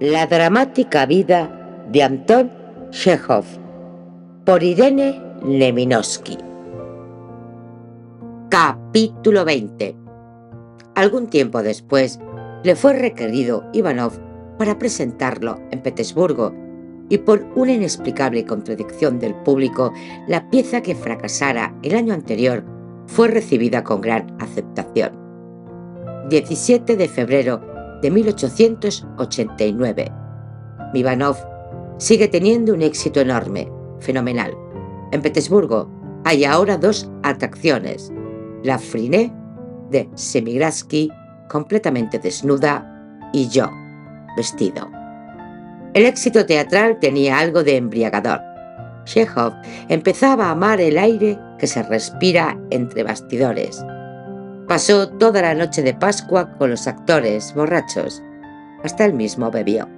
La dramática vida de Anton Chekhov, por Irene Neminovsky. Capítulo 20. Algún tiempo después, le fue requerido Ivanov para presentarlo en Petersburgo, y por una inexplicable contradicción del público, la pieza que fracasara el año anterior fue recibida con gran aceptación. 17 de febrero de 1889. Ivanov sigue teniendo un éxito enorme, fenomenal. En Petersburgo hay ahora dos atracciones: la Friné de Semigradsky, completamente desnuda, y yo, vestido. El éxito teatral tenía algo de embriagador. Chekhov empezaba a amar el aire que se respira entre bastidores. Pasó toda la noche de Pascua con los actores borrachos. Hasta él mismo bebió.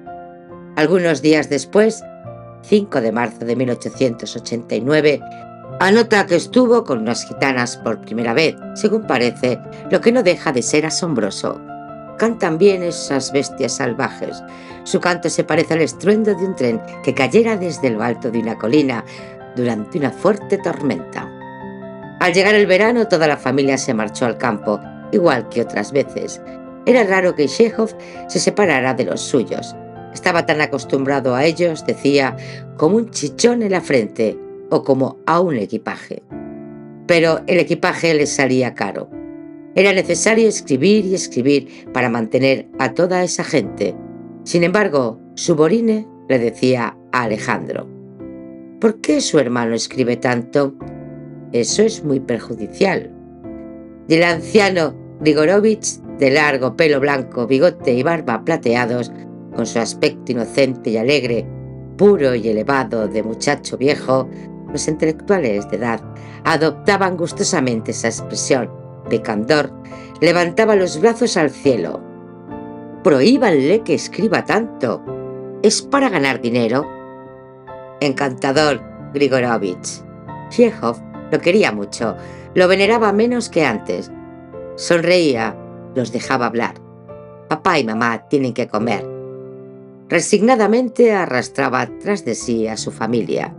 Algunos días después, 5 de marzo de 1889, anota que estuvo con unas gitanas por primera vez, según parece, lo que no deja de ser asombroso. Cantan bien esas bestias salvajes. Su canto se parece al estruendo de un tren que cayera desde lo alto de una colina durante una fuerte tormenta. Al llegar el verano, toda la familia se marchó al campo, igual que otras veces. Era raro que Chekhov se separara de los suyos. Estaba tan acostumbrado a ellos, decía, como un chichón en la frente o como a un equipaje. Pero el equipaje le salía caro. Era necesario escribir y escribir para mantener a toda esa gente. Sin embargo, Suvorine le decía a Alejandro: ¿por qué su hermano escribe tanto? Eso es muy perjudicial. Y el anciano Grigorovich, de largo pelo blanco, bigote y barba plateados, con su aspecto inocente y alegre, puro y elevado de muchacho viejo, los intelectuales de edad adoptaban gustosamente esa expresión de candor, levantaba los brazos al cielo. Prohíbanle que escriba tanto. ¿Es para ganar dinero? Encantador, Grigorovich. Chekhov lo quería mucho, lo veneraba menos que antes. Sonreía, los dejaba hablar. Papá y mamá tienen que comer. Resignadamente arrastraba tras de sí a su familia.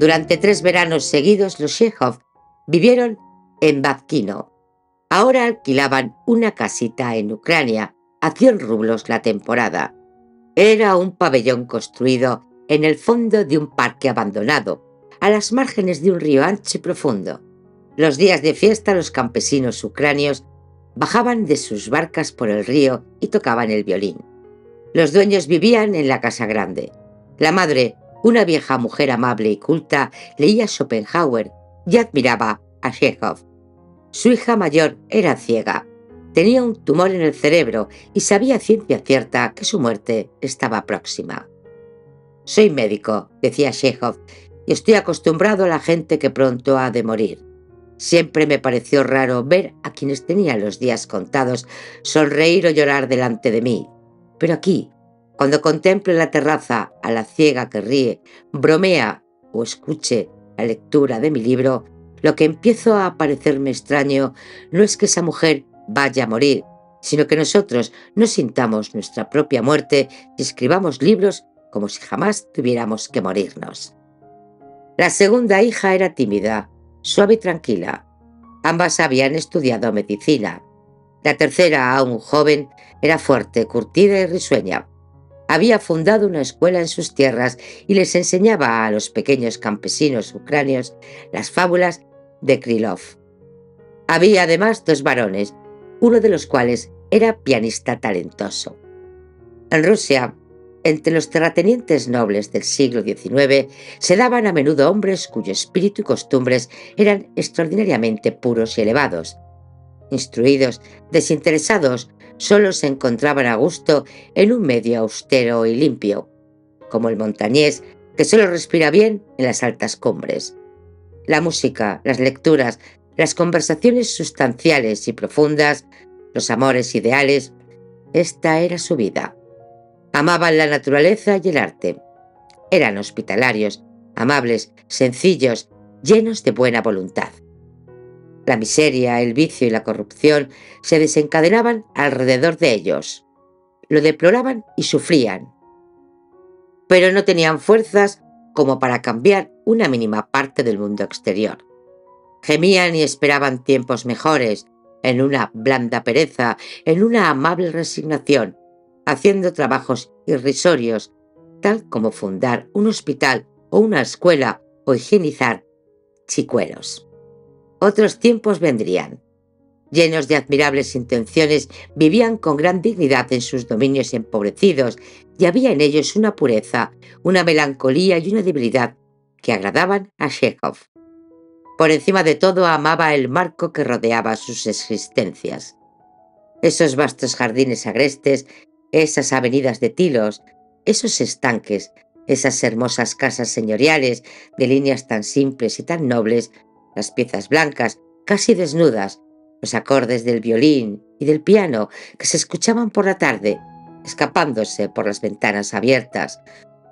Durante 3 veranos seguidos, los Chekhov vivieron en Babkino. Ahora alquilaban una casita en Ucrania a 100 rublos la temporada. Era un pabellón construido en el fondo de un parque abandonado, a las márgenes de un río ancho y profundo. Los días de fiesta, los campesinos ucranios bajaban de sus barcas por el río y tocaban el violín. Los dueños vivían en la casa grande. La madre, una vieja mujer amable y culta, leía Schopenhauer y admiraba a Chekhov. Su hija mayor era ciega, tenía un tumor en el cerebro y sabía a ciencia cierta que su muerte estaba próxima. Soy médico, decía Chekhov, y estoy acostumbrado a la gente que pronto ha de morir. Siempre me pareció raro ver a quienes tenían los días contados sonreír o llorar delante de mí. Pero aquí, cuando contemplo en la terraza a la ciega que ríe, bromea o escuche la lectura de mi libro, lo que empiezo a parecerme extraño no es que esa mujer vaya a morir, sino que nosotros no sintamos nuestra propia muerte y escribamos libros como si jamás tuviéramos que morirnos. La segunda hija era tímida, suave y tranquila. Ambas habían estudiado medicina. La tercera, aún joven, era fuerte, curtida y risueña. Había fundado una escuela en sus tierras y les enseñaba a los pequeños campesinos ucranios las fábulas de Krylov. Había además 2 varones, uno de los cuales era pianista talentoso. En Rusia, entre los terratenientes nobles del siglo XIX, se daban a menudo hombres cuyo espíritu y costumbres eran extraordinariamente puros y elevados. Instruidos, desinteresados, solo se encontraban a gusto en un medio austero y limpio, como el montañés, que solo respira bien en las altas cumbres. La música, las lecturas, las conversaciones sustanciales y profundas, los amores ideales, esta era su vida. Amaban la naturaleza y el arte. Eran hospitalarios, amables, sencillos, llenos de buena voluntad. La miseria, el vicio y la corrupción se desencadenaban alrededor de ellos. Lo deploraban y sufrían, pero no tenían fuerzas como para cambiar una mínima parte del mundo exterior. Gemían y esperaban tiempos mejores, en una blanda pereza, en una amable resignación, haciendo trabajos irrisorios, tal como fundar un hospital o una escuela o higienizar chicuelos. Otros tiempos vendrían. Llenos de admirables intenciones, vivían con gran dignidad en sus dominios empobrecidos, y había en ellos una pureza, una melancolía y una debilidad que agradaban a Chekhov. Por encima de todo, amaba el marco que rodeaba sus existencias. Esos vastos jardines agrestes, esas avenidas de tilos, esos estanques, esas hermosas casas señoriales de líneas tan simples y tan nobles, las piezas blancas, casi desnudas, los acordes del violín y del piano que se escuchaban por la tarde, escapándose por las ventanas abiertas,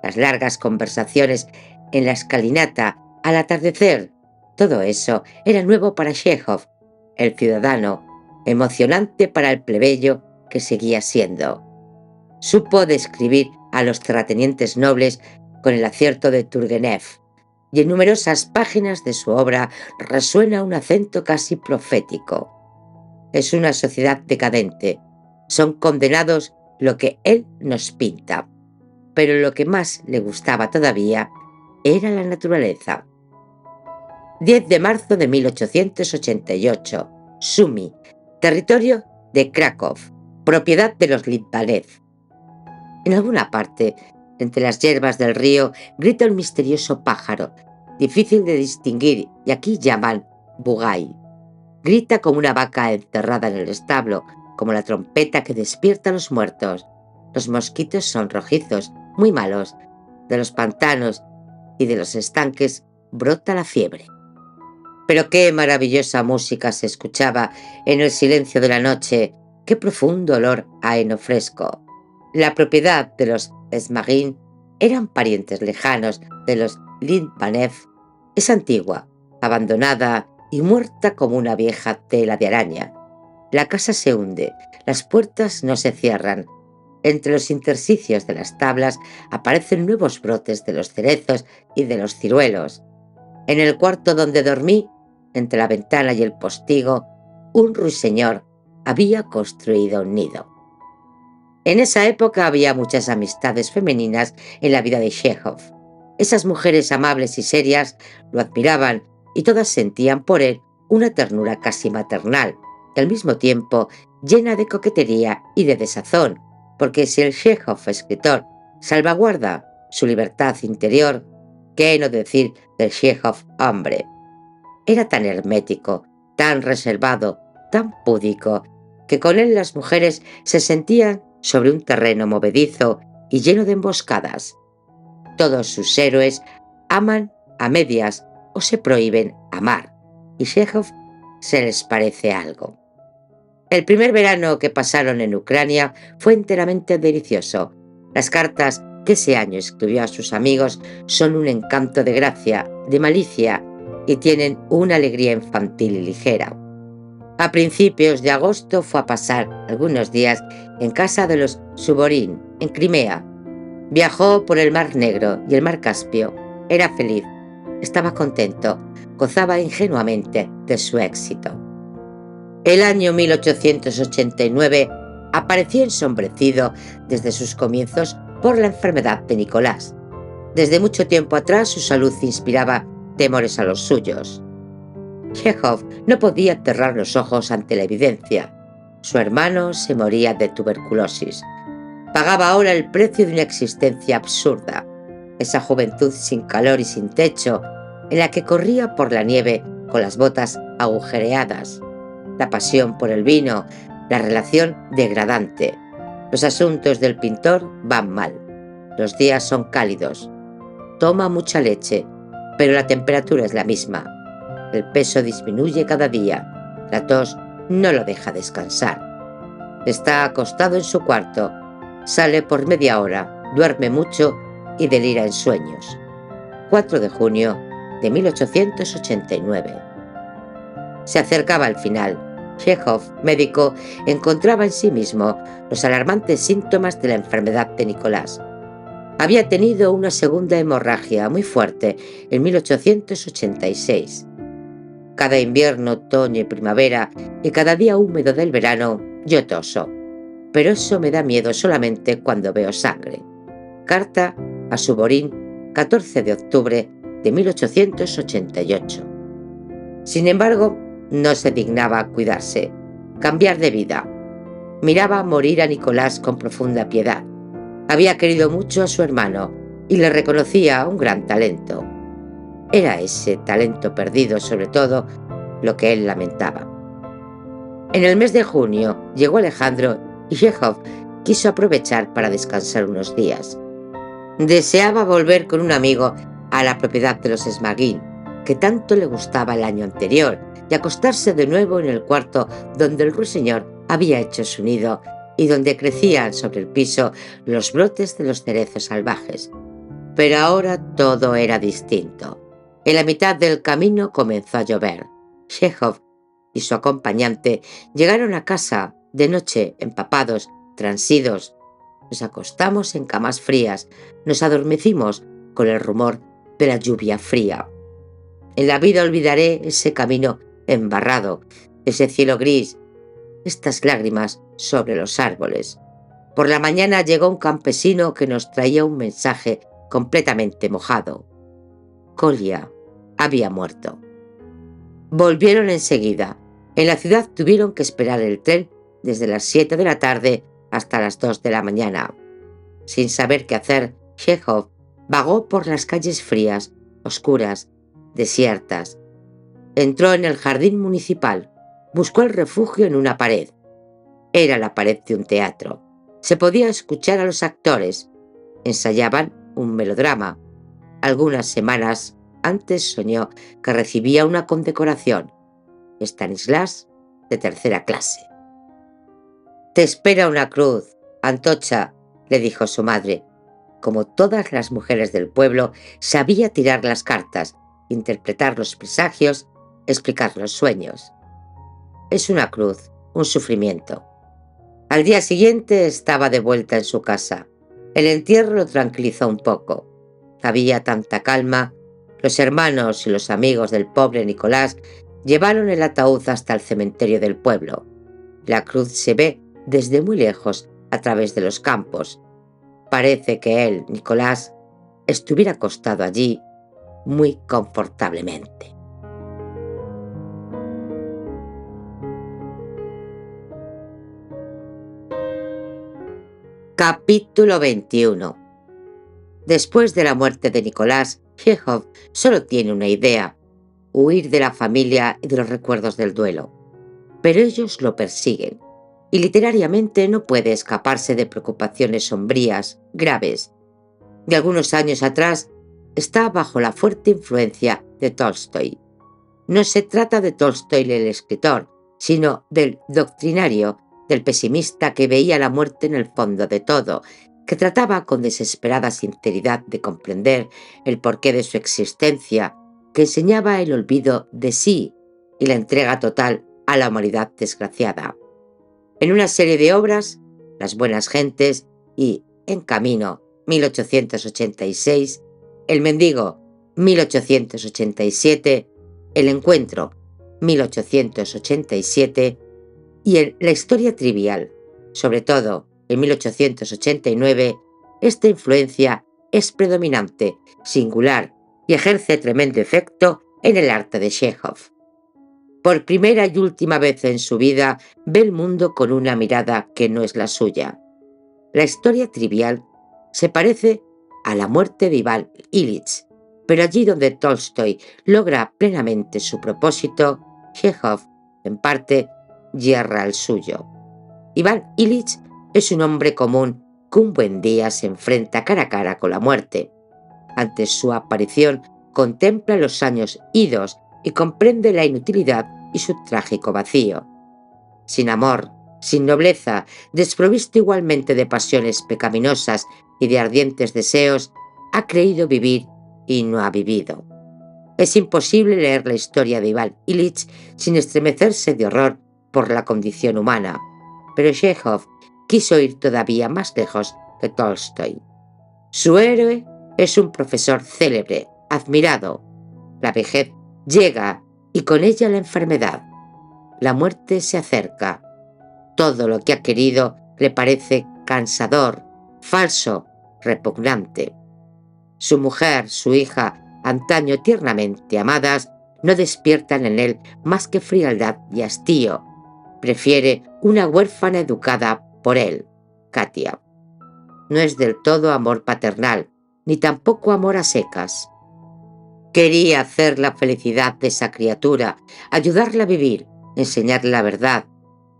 las largas conversaciones en la escalinata al atardecer, todo eso era nuevo para Chekhov, el ciudadano, emocionante para el plebeyo que seguía siendo. Supo describir a los terratenientes nobles con el acierto de Turgenev, y en numerosas páginas de su obra resuena un acento casi profético. Es una sociedad decadente. Son condenados lo que él nos pinta. Pero lo que más le gustaba todavía era la naturaleza. 10 de marzo de 1888. Sumy, territorio de Krakow, propiedad de los Litvanev. En alguna parte, entre las hierbas del río, grita un misterioso pájaro, difícil de distinguir y aquí llaman bugay. Grita como una vaca encerrada en el establo, como la trompeta que despierta a los muertos. Los mosquitos son rojizos, muy malos. De los pantanos y de los estanques brota la fiebre. Pero qué maravillosa música se escuchaba en el silencio de la noche, qué profundo olor a heno fresco. La propiedad de los Smarin eran parientes lejanos de los Litvanev. Es antigua, abandonada y muerta como una vieja tela de araña. La casa se hunde, las puertas no se cierran. Entre los intersticios de las tablas aparecen nuevos brotes de los cerezos y de los ciruelos. En el cuarto donde dormí, entre la ventana y el postigo, un ruiseñor había construido un nido. En esa época había muchas amistades femeninas en la vida de Chekhov. Esas mujeres amables y serias lo admiraban y todas sentían por él una ternura casi maternal y al mismo tiempo llena de coquetería y de desazón, porque si el Chekhov escritor salvaguarda su libertad interior, ¿qué no decir del Chekhov hombre? Era tan hermético, tan reservado, tan púdico, que con él las mujeres se sentían sobre un terreno movedizo y lleno de emboscadas. Todos sus héroes aman a medias o se prohíben amar, y Chekhov se les parece algo. El primer verano que pasaron en Ucrania fue enteramente delicioso. Las cartas que ese año escribió a sus amigos son un encanto de gracia, de malicia, y tienen una alegría infantil y ligera. A principios de agosto fue a pasar algunos días en casa de los Suvorin, en Crimea. Viajó por el Mar Negro y el Mar Caspio. Era feliz, estaba contento, gozaba ingenuamente de su éxito. El año 1889 apareció ensombrecido desde sus comienzos por la enfermedad de Nicolás. Desde mucho tiempo atrás su salud inspiraba temores a los suyos. Chekhov no podía cerrar los ojos ante la evidencia. Su hermano se moría de tuberculosis. Pagaba ahora el precio de una existencia absurda, esa juventud sin calor y sin techo, en la que corría por la nieve con las botas agujereadas, la pasión por el vino, la relación degradante. Los asuntos del pintor van mal. Los días son cálidos. Toma mucha leche, pero la temperatura es la misma. El peso disminuye cada día. La tos no lo deja descansar. Está acostado en su cuarto. Sale por media hora, duerme mucho y delira en sueños. 4 de junio de 1889. Se acercaba al final. Chekhov, médico, encontraba en sí mismo los alarmantes síntomas de la enfermedad de Nicolás. Había tenido una segunda hemorragia muy fuerte en 1886. Cada invierno, otoño y primavera, y cada día húmedo del verano, yo toso. Pero eso me da miedo solamente cuando veo sangre. Carta a Suborín, 14 de octubre de 1888. Sin embargo, no se dignaba cuidarse, cambiar de vida. Miraba morir a Nicolás con profunda piedad. Había querido mucho a su hermano y le reconocía un gran talento. Era ese talento perdido, sobre todo, lo que él lamentaba. En el mes de junio llegó Alejandro y Chekhov quiso aprovechar para descansar unos días. Deseaba volver con un amigo a la propiedad de los Smaguin, que tanto le gustaba el año anterior, y acostarse de nuevo en el cuarto donde el ruiseñor había hecho su nido y donde crecían sobre el piso los brotes de los cerezos salvajes. Pero ahora todo era distinto. En la mitad del camino comenzó a llover. Chekhov y su acompañante llegaron a casa de noche empapados, transidos. Nos acostamos en camas frías, nos adormecimos con el rumor de la lluvia fría. En la vida olvidaré ese camino embarrado, ese cielo gris, estas lágrimas sobre los árboles. Por la mañana llegó un campesino que nos traía un mensaje completamente mojado. Kolya había muerto. Volvieron enseguida. En la ciudad tuvieron que esperar el tren desde las 7 de la tarde hasta las 2 de la mañana. Sin saber qué hacer, Chekhov vagó por las calles frías, oscuras, desiertas. Entró en el jardín municipal. Buscó el refugio en una pared. Era la pared de un teatro. Se podía escuchar a los actores. Ensayaban un melodrama. Algunas semanas antes soñó que recibía una condecoración. Stanislas, de tercera clase. «Te espera una cruz, Antocha», le dijo su madre. Como todas las mujeres del pueblo, sabía tirar las cartas, interpretar los presagios, explicar los sueños. Es una cruz, un sufrimiento. Al día siguiente estaba de vuelta en su casa. El entierro lo tranquilizó un poco. Había tanta calma. Los hermanos y los amigos del pobre Nicolás llevaron el ataúd hasta el cementerio del pueblo. La cruz se ve desde muy lejos a través de los campos. Parece que él, Nicolás, estuviera acostado allí muy confortablemente. Capítulo 21. Después de la muerte de Nicolás, Chekhov solo tiene una idea: huir de la familia y de los recuerdos del duelo. Pero ellos lo persiguen, y literariamente no puede escaparse de preocupaciones sombrías, graves. De algunos años atrás, está bajo la fuerte influencia de Tolstoy. No se trata de Tolstoy el escritor, sino del doctrinario, del pesimista que veía la muerte en el fondo de todo, que trataba con desesperada sinceridad de comprender el porqué de su existencia, que enseñaba el olvido de sí y la entrega total a la humanidad desgraciada. En una serie de obras, Las buenas gentes y En camino, 1886, El mendigo, 1887, El encuentro, 1887, y en La historia trivial, sobre todo en 1889, esta influencia es predominante, singular y ejerce tremendo efecto en el arte de Chekhov. Por primera y última vez en su vida ve el mundo con una mirada que no es la suya. La historia trivial se parece a La muerte de Iván Ilich, pero allí donde Tolstoy logra plenamente su propósito, Chekhov, en parte, yerra el suyo. Iván Ilich es un hombre común que un buen día se enfrenta cara a cara con la muerte. Ante su aparición, contempla los años idos y comprende la inutilidad y su trágico vacío. Sin amor, sin nobleza, desprovisto igualmente de pasiones pecaminosas y de ardientes deseos, ha creído vivir y no ha vivido. Es imposible leer la historia de Iván Ilich sin estremecerse de horror por la condición humana, pero Chekhov quiso ir todavía más lejos que Tolstoy. Su héroe es un profesor célebre, admirado. La vejez llega y con ella la enfermedad. La muerte se acerca. Todo lo que ha querido le parece cansador, falso, repugnante. Su mujer, su hija, antaño tiernamente amadas, no despiertan en él más que frialdad y hastío. Prefiere una huérfana educada por él, Katia. No es del todo amor paternal, ni tampoco amor a secas. Quería hacer la felicidad de esa criatura, ayudarla a vivir, enseñarle la verdad,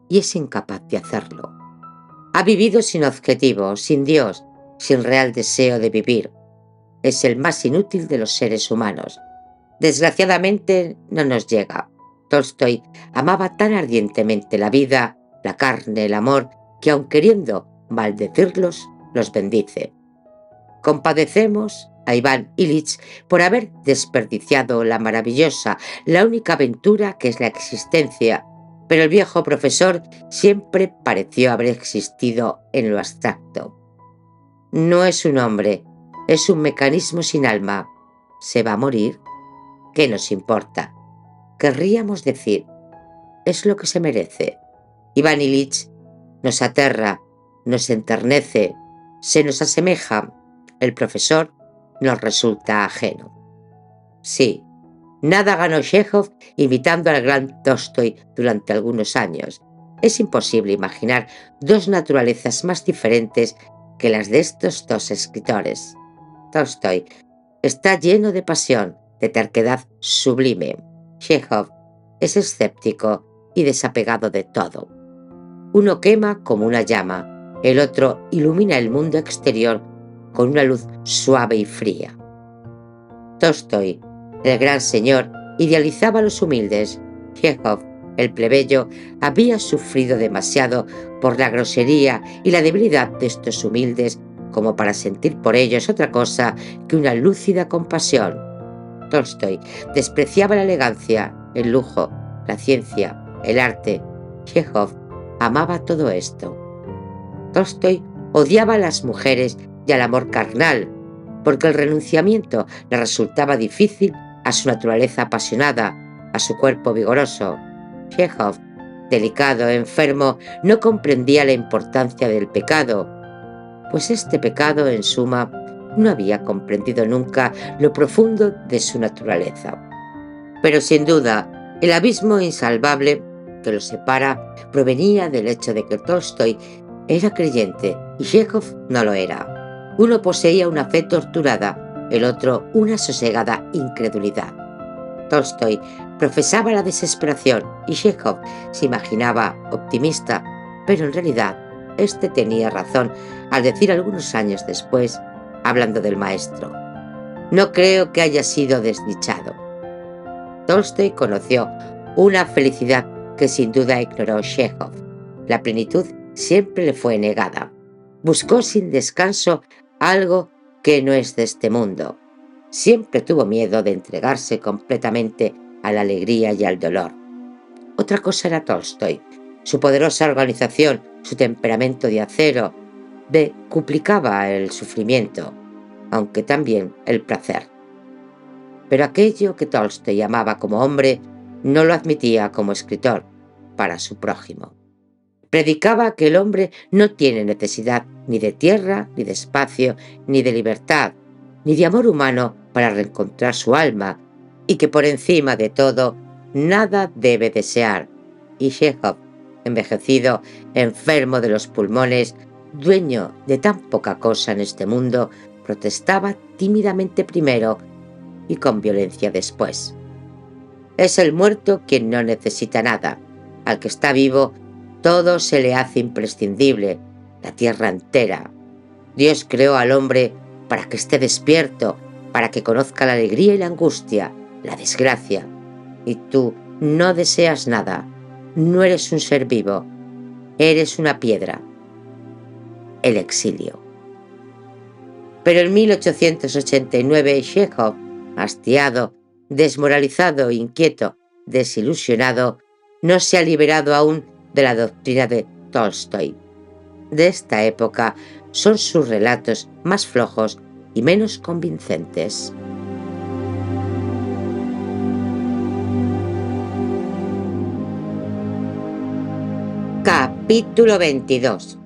y es incapaz de hacerlo. Ha vivido sin objetivo, sin Dios, sin real deseo de vivir. Es el más inútil de los seres humanos. Desgraciadamente no nos llega. Tolstói amaba tan ardientemente la vida, la carne, el amor, que aun queriendo maldecirlos, los bendice. Compadecemos a Iván Ilich por haber desperdiciado la maravillosa, la única aventura que es la existencia, pero el viejo profesor siempre pareció haber existido en lo abstracto. No es un hombre, es un mecanismo sin alma. ¿Se va a morir? ¿Qué nos importa? Querríamos decir, es lo que se merece. Iván Ilich nos aterra, nos enternece, se nos asemeja. El profesor nos resulta ajeno. Sí, nada ganó Chekhov imitando al gran Tolstói durante algunos años. Es imposible imaginar dos naturalezas más diferentes que las de estos dos escritores. Tolstói está lleno de pasión, de terquedad sublime. Chekhov es escéptico y desapegado de todo. Uno quema como una llama, el otro ilumina el mundo exterior con una luz suave y fría. Tolstói, el gran señor, idealizaba a los humildes. Chekhov, el plebeyo, había sufrido demasiado por la grosería y la debilidad de estos humildes como para sentir por ellos otra cosa que una lúcida compasión. Tolstói despreciaba la elegancia, el lujo, la ciencia, el arte. Chekhov amaba todo esto. Tolstói odiaba a las mujeres y al amor carnal, porque el renunciamiento le resultaba difícil a su naturaleza apasionada, a su cuerpo vigoroso. Chekhov, delicado, enfermo, no comprendía la importancia del pecado, pues este pecado, en suma, no había comprendido nunca lo profundo de su naturaleza. Pero sin duda, el abismo insalvable que los separa provenía del hecho de que Tolstói era creyente y Chekhov no lo era. Uno poseía una fe torturada, el otro una sosegada incredulidad. Tolstói profesaba la desesperación y Chekhov se imaginaba optimista, pero en realidad este tenía razón al decir algunos años después, hablando del maestro: no creo que haya sido desdichado. Tolstói conoció una felicidad que sin duda ignoró Chekhov. La plenitud siempre le fue negada. Buscó sin descanso algo que no es de este mundo. Siempre tuvo miedo de entregarse completamente a la alegría y al dolor. Otra cosa era Tolstói. Su poderosa organización, su temperamento de acero, decuplicaba el sufrimiento, aunque también el placer. Pero aquello que Tolstói amaba como hombre no lo admitía como escritor para su prójimo. Predicaba que el hombre no tiene necesidad ni de tierra, ni de espacio, ni de libertad, ni de amor humano para reencontrar su alma, y que por encima de todo nada debe desear. Y Chekhov, envejecido, enfermo de los pulmones, dueño de tan poca cosa en este mundo, protestaba tímidamente primero y con violencia después. Es el muerto quien no necesita nada. Al que está vivo, todo se le hace imprescindible, la tierra entera. Dios creó al hombre para que esté despierto, para que conozca la alegría y la angustia, la desgracia. Y tú no deseas nada, no eres un ser vivo, eres una piedra. El exilio. Pero en 1889 Chekhov, hastiado, desmoralizado, inquieto, desilusionado, no se ha liberado aún de la doctrina de Tolstói. De esta época son sus relatos más flojos y menos convincentes. Capítulo 22.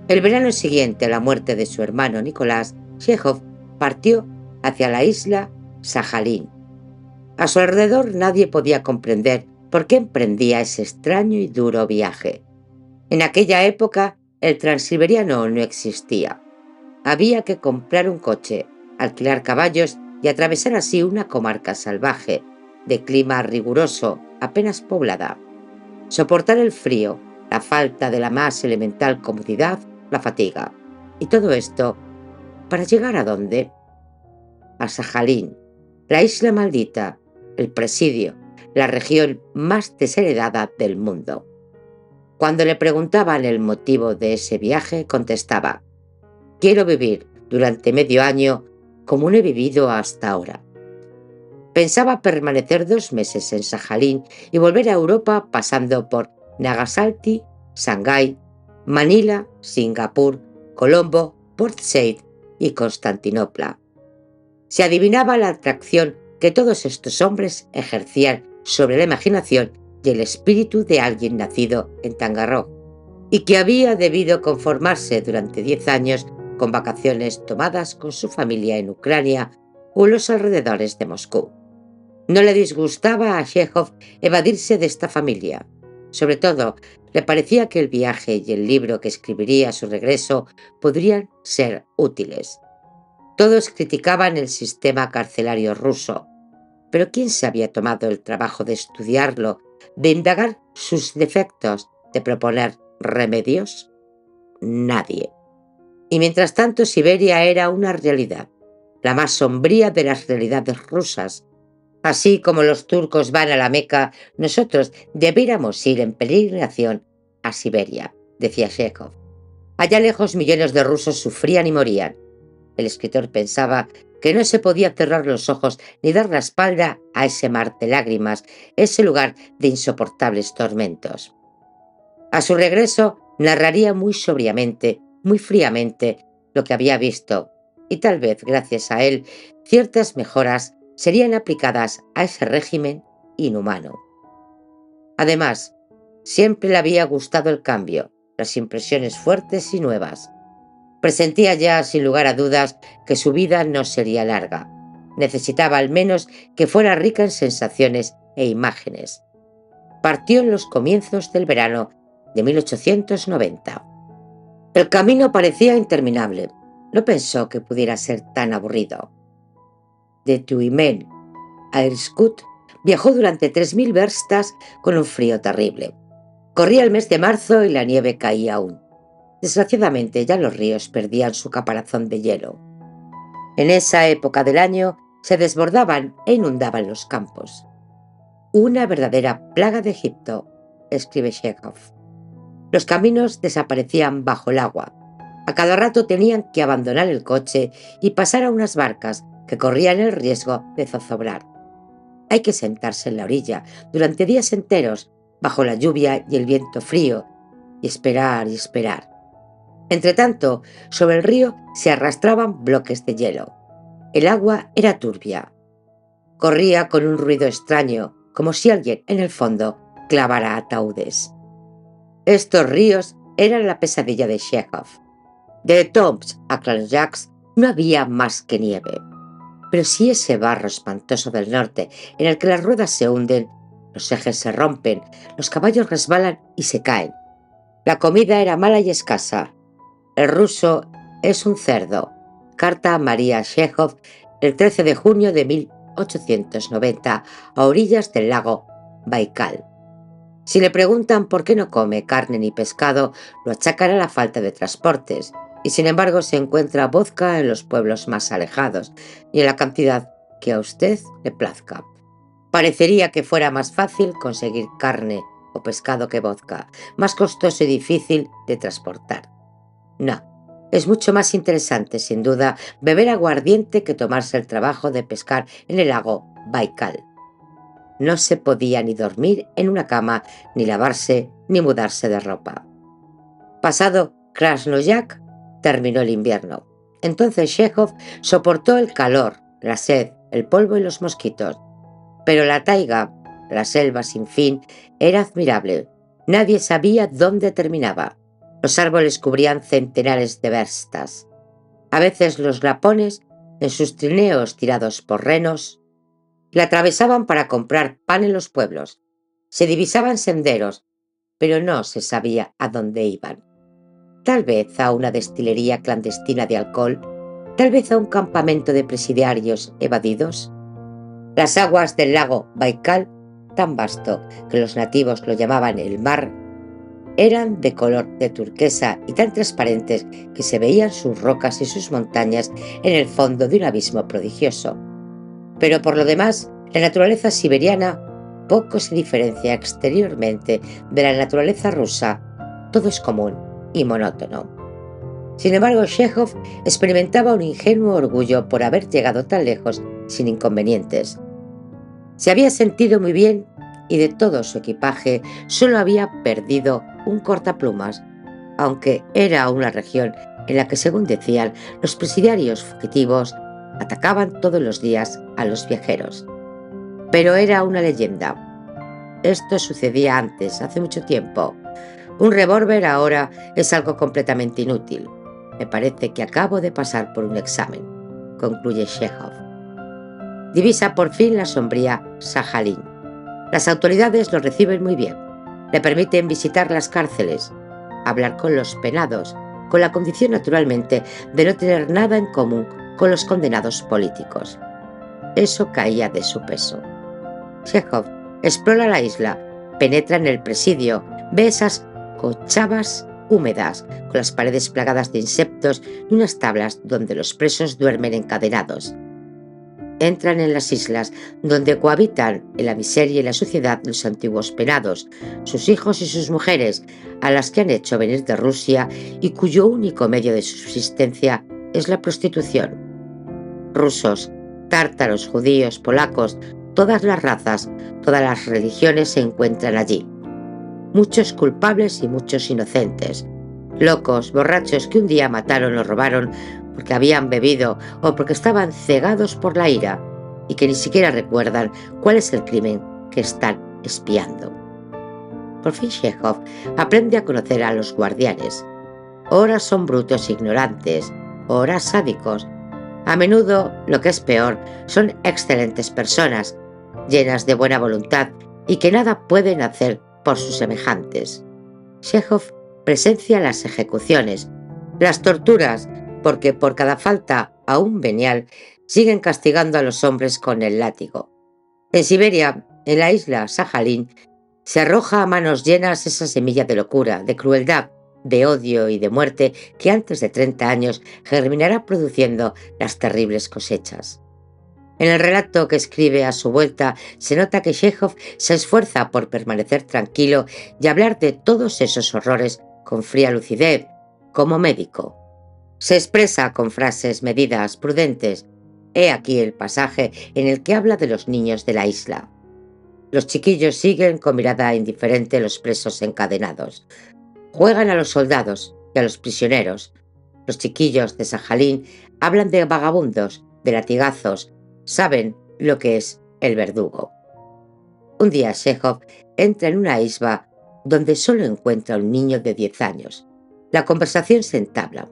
El verano siguiente a la muerte de su hermano Nicolás, Chekhov partió hacia la isla Sajalín. A su alrededor nadie podía comprender por qué emprendía ese extraño y duro viaje. En aquella época el transiberiano no existía. Había que comprar un coche, alquilar caballos y atravesar así una comarca salvaje, de clima riguroso, apenas poblada. Soportar el frío, la falta de la más elemental comodidad, la fatiga. Y todo esto, ¿para llegar a dónde? A Sajalín, la isla maldita, el presidio, la región más desheredada del mundo. Cuando le preguntaban el motivo de ese viaje, contestaba: quiero vivir durante medio año como no he vivido hasta ahora. Pensaba permanecer 2 meses en Sajalín y volver a Europa pasando por Nagasaki, Shanghái, Manila, Singapur, Colombo, Port Said y Constantinopla. Se adivinaba la atracción que todos estos hombres ejercían sobre la imaginación y el espíritu de alguien nacido en Tangaró, y que había debido conformarse durante 10 años con vacaciones tomadas con su familia en Ucrania o en los alrededores de Moscú. No le disgustaba a Chekhov evadirse de esta familia. Sobre todo, le parecía que el viaje y el libro que escribiría a su regreso podrían ser útiles. Todos criticaban el sistema carcelario ruso, pero ¿quién se había tomado el trabajo de estudiarlo, de indagar sus defectos, de proponer remedios? Nadie. Y mientras tanto, Siberia era una realidad, la más sombría de las realidades rusas. Así como los turcos van a la Meca, nosotros debiéramos ir en peregrinación a Siberia, decía Chekhov. Allá lejos millones de rusos sufrían y morían. El escritor pensaba que no se podía cerrar los ojos ni dar la espalda a ese mar de lágrimas, ese lugar de insoportables tormentos. A su regreso narraría muy sobriamente, muy fríamente, lo que había visto, y tal vez, gracias a él, ciertas mejoras serían aplicadas a ese régimen inhumano. Además, siempre le había gustado el cambio, las impresiones fuertes y nuevas. Presentía ya, sin lugar a dudas, que su vida no sería larga. Necesitaba al menos que fuera rica en sensaciones e imágenes. Partió en los comienzos del verano de 1890. El camino parecía interminable. No pensó que pudiera ser tan aburrido. De Tuimen a Irkutsk viajó durante 3000 verstas con un frío terrible. Corría el mes de marzo y la nieve caía aún. Desgraciadamente ya los ríos perdían su caparazón de hielo. En esa época del año se desbordaban e inundaban los campos. Una verdadera plaga de Egipto, escribe Chekhov. Los caminos desaparecían bajo el agua. A cada rato tenían que abandonar el coche y pasar a unas barcas que corrían el riesgo de zozobrar. Hay que sentarse en la orilla durante días enteros, bajo la lluvia y el viento frío, y esperar y esperar. Entretanto, sobre el río se arrastraban bloques de hielo. El agua era turbia. Corría con un ruido extraño, como si alguien en el fondo clavara ataúdes. Estos ríos eran la pesadilla de Chekhov. De Tomsk a Krasnoyarsk no había más que nieve. Pero si ese barro espantoso del norte, en el que las ruedas se hunden, los ejes se rompen, los caballos resbalan y se caen. La comida era mala y escasa. El ruso es un cerdo. Carta a María Chekhov el 13 de junio de 1890 a orillas del lago Baikal. Si le preguntan por qué no come carne ni pescado, lo achacan a la falta de transportes, y sin embargo se encuentra vodka en los pueblos más alejados y en la cantidad que a usted le plazca. Parecería que fuera más fácil conseguir carne o pescado que vodka, más costoso y difícil de transportar. No, es mucho más interesante, sin duda, beber aguardiente que tomarse el trabajo de pescar en el lago Baikal. No se podía ni dormir en una cama, ni lavarse, ni mudarse de ropa. Pasado Krasnoyarsk, terminó el invierno. Entonces Chekhov soportó el calor, la sed, el polvo y los mosquitos. Pero la taiga, la selva sin fin, era admirable. Nadie sabía dónde terminaba. Los árboles cubrían centenares de verstas. A veces los lapones, en sus trineos tirados por renos, la atravesaban para comprar pan en los pueblos. Se divisaban senderos, pero no se sabía a dónde iban. Tal vez a una destilería clandestina de alcohol, tal vez a un campamento de presidiarios evadidos. Las aguas del lago Baikal, tan vasto que los nativos lo llamaban el mar, eran de color de turquesa y tan transparentes que se veían sus rocas y sus montañas en el fondo de un abismo prodigioso. Pero por lo demás, la naturaleza siberiana poco se diferencia exteriormente de la naturaleza rusa. Todo es común y monótono. Sin embargo, Chekhov experimentaba un ingenuo orgullo por haber llegado tan lejos sin inconvenientes. Se había sentido muy bien y de todo su equipaje solo había perdido un cortaplumas, aunque era una región en la que, según decían, los presidiarios fugitivos atacaban todos los días a los viajeros. Pero era una leyenda. Esto sucedía antes, hace mucho tiempo. Un revólver ahora es algo completamente inútil. Me parece que acabo de pasar por un examen, concluye Chekhov. Divisa por fin la sombría Sajalín. Las autoridades lo reciben muy bien. Le permiten visitar las cárceles, hablar con los penados, con la condición naturalmente de no tener nada en común con los condenados políticos. Eso caía de su peso. Chekhov explora la isla, penetra en el presidio, ve esas cochabas húmedas, con las paredes plagadas de insectos y unas tablas donde los presos duermen encadenados. Entran en las islas donde cohabitan en la miseria y la suciedad los antiguos penados, sus hijos y sus mujeres, a las que han hecho venir de Rusia y cuyo único medio de subsistencia es la prostitución. Rusos, tártaros, judíos, polacos, todas las razas, todas las religiones se encuentran allí. Muchos culpables y muchos inocentes. Locos, borrachos que un día mataron o robaron porque habían bebido o porque estaban cegados por la ira y que ni siquiera recuerdan cuál es el crimen que están espiando. Por fin Chekhov aprende a conocer a los guardianes. Ora son brutos ignorantes, ora sádicos. A menudo, lo que es peor, son excelentes personas, llenas de buena voluntad y que nada pueden hacer por sus semejantes. Chekhov presencia las ejecuciones, las torturas, porque por cada falta aún venial siguen castigando a los hombres con el látigo. En Siberia, en la isla Sajalín, se arroja a manos llenas esa semilla de locura, de crueldad, de odio y de muerte que antes de 30 años germinará produciendo las terribles cosechas. En el relato que escribe a su vuelta se nota que Chekhov se esfuerza por permanecer tranquilo y hablar de todos esos horrores con fría lucidez, como médico. Se expresa con frases medidas, prudentes. He aquí el pasaje en el que habla de los niños de la isla. Los chiquillos siguen con mirada indiferente los presos encadenados. Juegan a los soldados y a los prisioneros. Los chiquillos de Sajalín hablan de vagabundos, de latigazos, saben lo que es el verdugo. Un día Chekhov entra en una isba donde solo encuentra a un niño de 10 años. La conversación se entabla.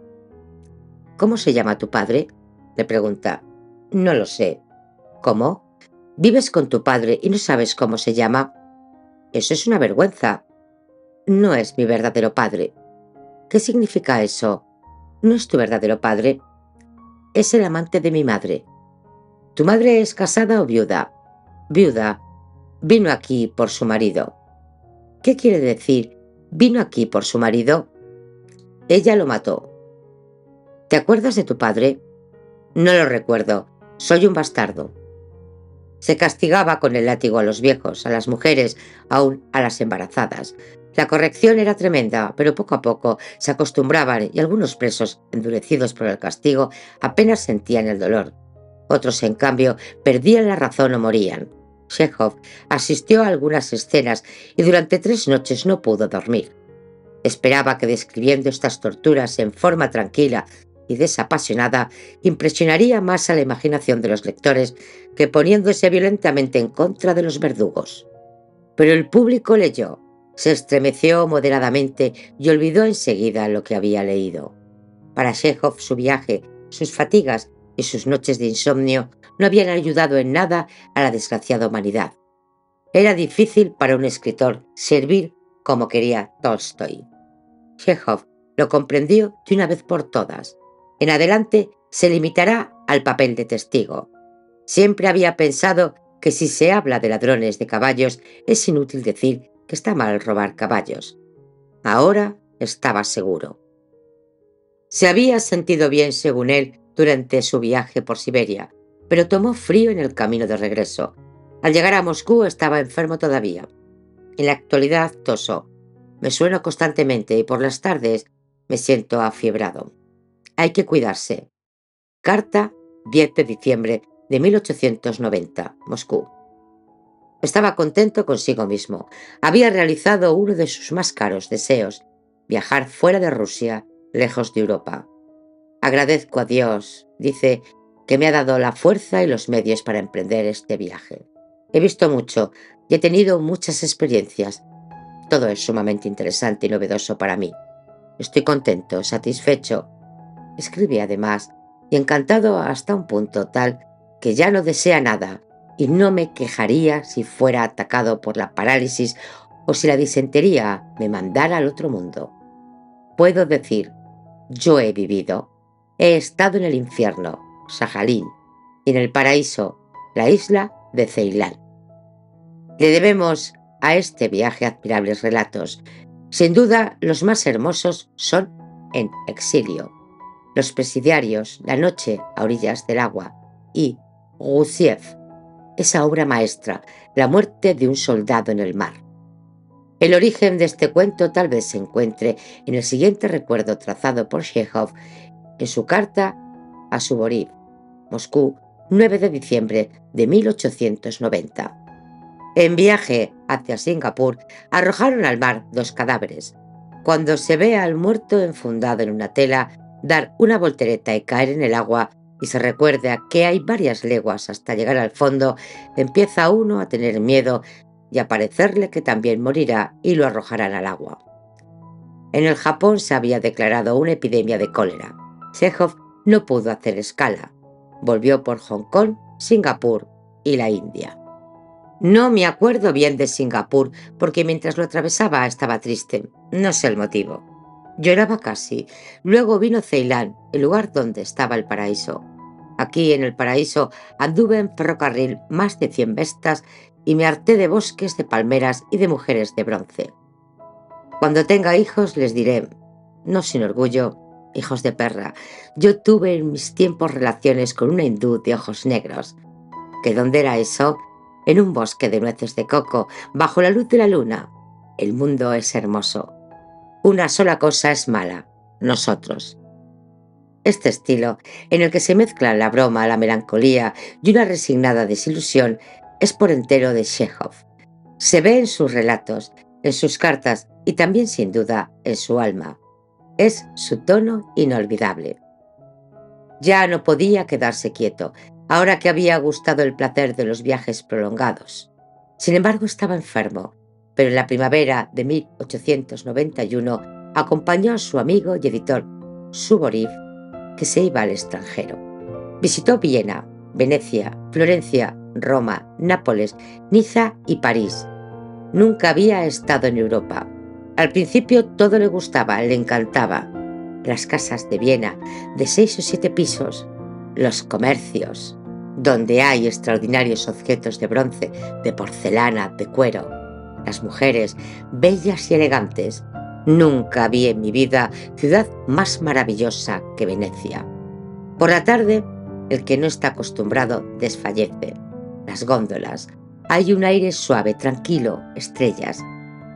¿Cómo se llama tu padre?, le pregunta. No lo sé. ¿Cómo? ¿Vives con tu padre y no sabes cómo se llama? Eso es una vergüenza. No es mi verdadero padre. ¿Qué significa eso? No es tu verdadero padre. Es el amante de mi madre. ¿Tu madre es casada o viuda? Viuda. Vino aquí por su marido. ¿Qué quiere decir vino aquí por su marido? Ella lo mató. ¿Te acuerdas de tu padre? No lo recuerdo. Soy un bastardo. Se castigaba con el látigo a los viejos, a las mujeres, aún a las embarazadas. La corrección era tremenda, pero poco a poco se acostumbraban y algunos presos, endurecidos por el castigo, apenas sentían el dolor. Otros, en cambio, perdían la razón o morían. Chekhov asistió a algunas escenas y durante 3 noches no pudo dormir. Esperaba que, describiendo estas torturas en forma tranquila y desapasionada impresionaría más a la imaginación de los lectores que poniéndose violentamente en contra de los verdugos. Pero el público leyó, se estremeció moderadamente y olvidó enseguida lo que había leído. Para Chekhov su viaje, sus fatigas y sus noches de insomnio no habían ayudado en nada a la desgraciada humanidad. Era difícil para un escritor servir como quería Tolstoy. Chekhov lo comprendió de una vez por todas. En adelante se limitará al papel de testigo. Siempre había pensado que si se habla de ladrones de caballos es inútil decir que está mal robar caballos. Ahora estaba seguro. Se había sentido bien, según él, durante su viaje por Siberia, pero tomó frío en el camino de regreso. Al llegar a Moscú estaba enfermo todavía. En la actualidad toso. Me sueno constantemente y por las tardes me siento afiebrado. Hay que cuidarse. Carta 10 de diciembre de 1890, Moscú. Estaba contento consigo mismo. Había realizado uno de sus más caros deseos, viajar fuera de Rusia, lejos de Europa. Agradezco a Dios, dice, que me ha dado la fuerza y los medios para emprender este viaje. He visto mucho y he tenido muchas experiencias. Todo es sumamente interesante y novedoso para mí. Estoy contento, satisfecho. Escribe además, y encantado hasta un punto tal que ya no desea nada y no me quejaría si fuera atacado por la parálisis o si la disentería me mandara al otro mundo. Puedo decir, yo he vivido, he estado en el infierno, Sajalín, y en el paraíso, la isla de Ceilán. Le debemos a este viaje admirables relatos. Sin duda, los más hermosos son En exilio, Los presidiarios, La noche a orillas del agua y Gusiev, esa obra maestra, La muerte de un soldado en el mar. El origen de este cuento tal vez se encuentre en el siguiente recuerdo trazado por Chekhov en su carta a Suvorov, Moscú, 9 de diciembre de 1890. En viaje hacia Singapur, arrojaron al mar 2 cadáveres. Cuando se ve al muerto enfundado en una tela, dar una voltereta y caer en el agua, y se recuerda que hay varias leguas hasta llegar al fondo, empieza uno a tener miedo y a parecerle que también morirá y lo arrojarán al agua. En el Japón se había declarado una epidemia de cólera. Chekhov no pudo hacer escala. Volvió por Hong Kong, Singapur y la India. No me acuerdo bien de Singapur porque mientras lo atravesaba estaba triste. No sé el motivo. Lloraba casi. Luego vino Ceilán, el lugar donde estaba el paraíso. Aquí en el paraíso anduve en ferrocarril más de 100 vestas y me harté de bosques de palmeras y de mujeres de bronce. Cuando tenga hijos les diré, no sin orgullo, hijos de perra, yo tuve en mis tiempos relaciones con una hindú de ojos negros. ¿Que dónde era eso? En un bosque de nueces de coco, bajo la luz de la luna. El mundo es hermoso. Una sola cosa es mala, nosotros. Este estilo, en el que se mezclan la broma, la melancolía y una resignada desilusión, es por entero de Chekhov. Se ve en sus relatos, en sus cartas y también sin duda en su alma. Es su tono inolvidable. Ya no podía quedarse quieto, ahora que había gustado el placer de los viajes prolongados. Sin embargo, estaba enfermo, pero en la primavera de 1891 acompañó a su amigo y editor Suvorov, que se iba al extranjero. Visitó Viena, Venecia, Florencia, Roma, Nápoles, Niza y París. Nunca había estado en Europa. Al principio todo le gustaba, le encantaba. Las casas de Viena, de 6 o 7 pisos, los comercios, donde hay extraordinarios objetos de bronce, de porcelana, de cuero, las mujeres, bellas y elegantes. Nunca vi en mi vida ciudad más maravillosa que Venecia. Por la tarde, el que no está acostumbrado desfallece. Las góndolas. Hay un aire suave, tranquilo, estrellas.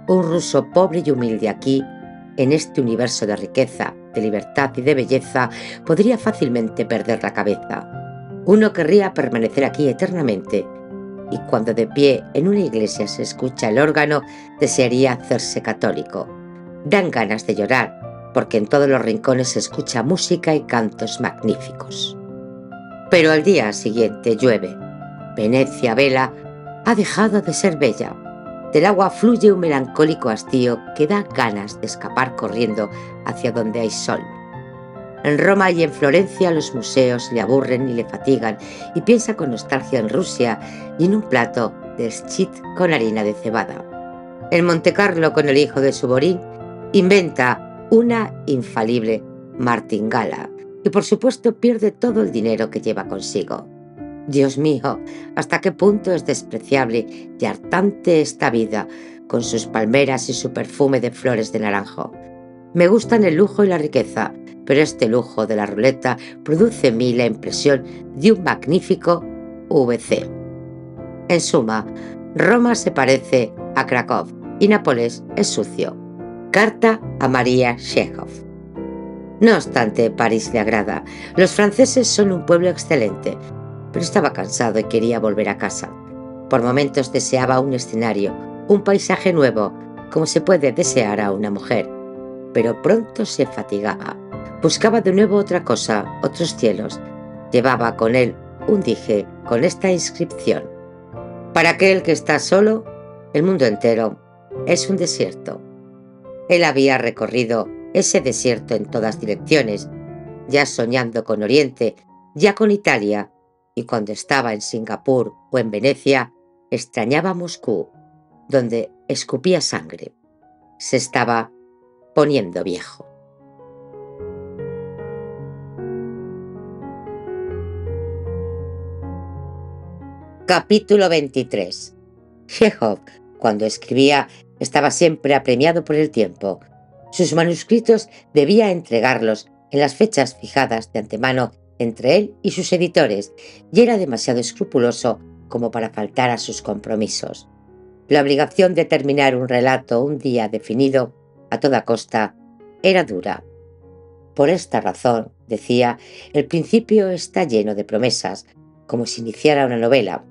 Un ruso pobre y humilde aquí, en este universo de riqueza, de libertad y de belleza, podría fácilmente perder la cabeza. Uno querría permanecer aquí eternamente, y cuando de pie en una iglesia se escucha el órgano, desearía hacerse católico. Dan ganas de llorar, porque en todos los rincones se escucha música y cantos magníficos. Pero al día siguiente llueve. Venecia Vela ha dejado de ser bella. Del agua fluye un melancólico hastío que da ganas de escapar corriendo hacia donde hay sol. En Roma y en Florencia los museos le aburren y le fatigan y piensa con nostalgia en Rusia y en un plato de schit con harina de cebada. En Montecarlo, con el hijo de Suborín, inventa una infalible martingala y por supuesto pierde todo el dinero que lleva consigo. Dios mío, ¿hasta qué punto es despreciable y hartante esta vida, con sus palmeras y su perfume de flores de naranjo? Me gustan el lujo y la riqueza, pero este lujo de la ruleta produce en mí la impresión de un magnífico VC. En suma, Roma se parece a Cracov y Nápoles es sucio. Carta a María Chekhov. No obstante, París le agrada. Los franceses son un pueblo excelente, pero estaba cansado y quería volver a casa. Por momentos deseaba un escenario, un paisaje nuevo, como se puede desear a una mujer. Pero pronto se fatigaba. Buscaba de nuevo otra cosa, otros cielos. Llevaba con él un dije con esta inscripción: para aquel que está solo, el mundo entero es un desierto. Él había recorrido ese desierto en todas direcciones, ya soñando con Oriente, ya con Italia, y cuando estaba en Singapur o en Venecia, extrañaba Moscú, donde escupía sangre. Se estaba poniendo viejo. Capítulo 23. Chekhov, cuando escribía, estaba siempre apremiado por el tiempo. Sus manuscritos debía entregarlos en las fechas fijadas de antemano entre él y sus editores, y era demasiado escrupuloso como para faltar a sus compromisos. La obligación de terminar un relato un día definido, a toda costa, era dura. Por esta razón, decía, el principio está lleno de promesas, como si iniciara una novela.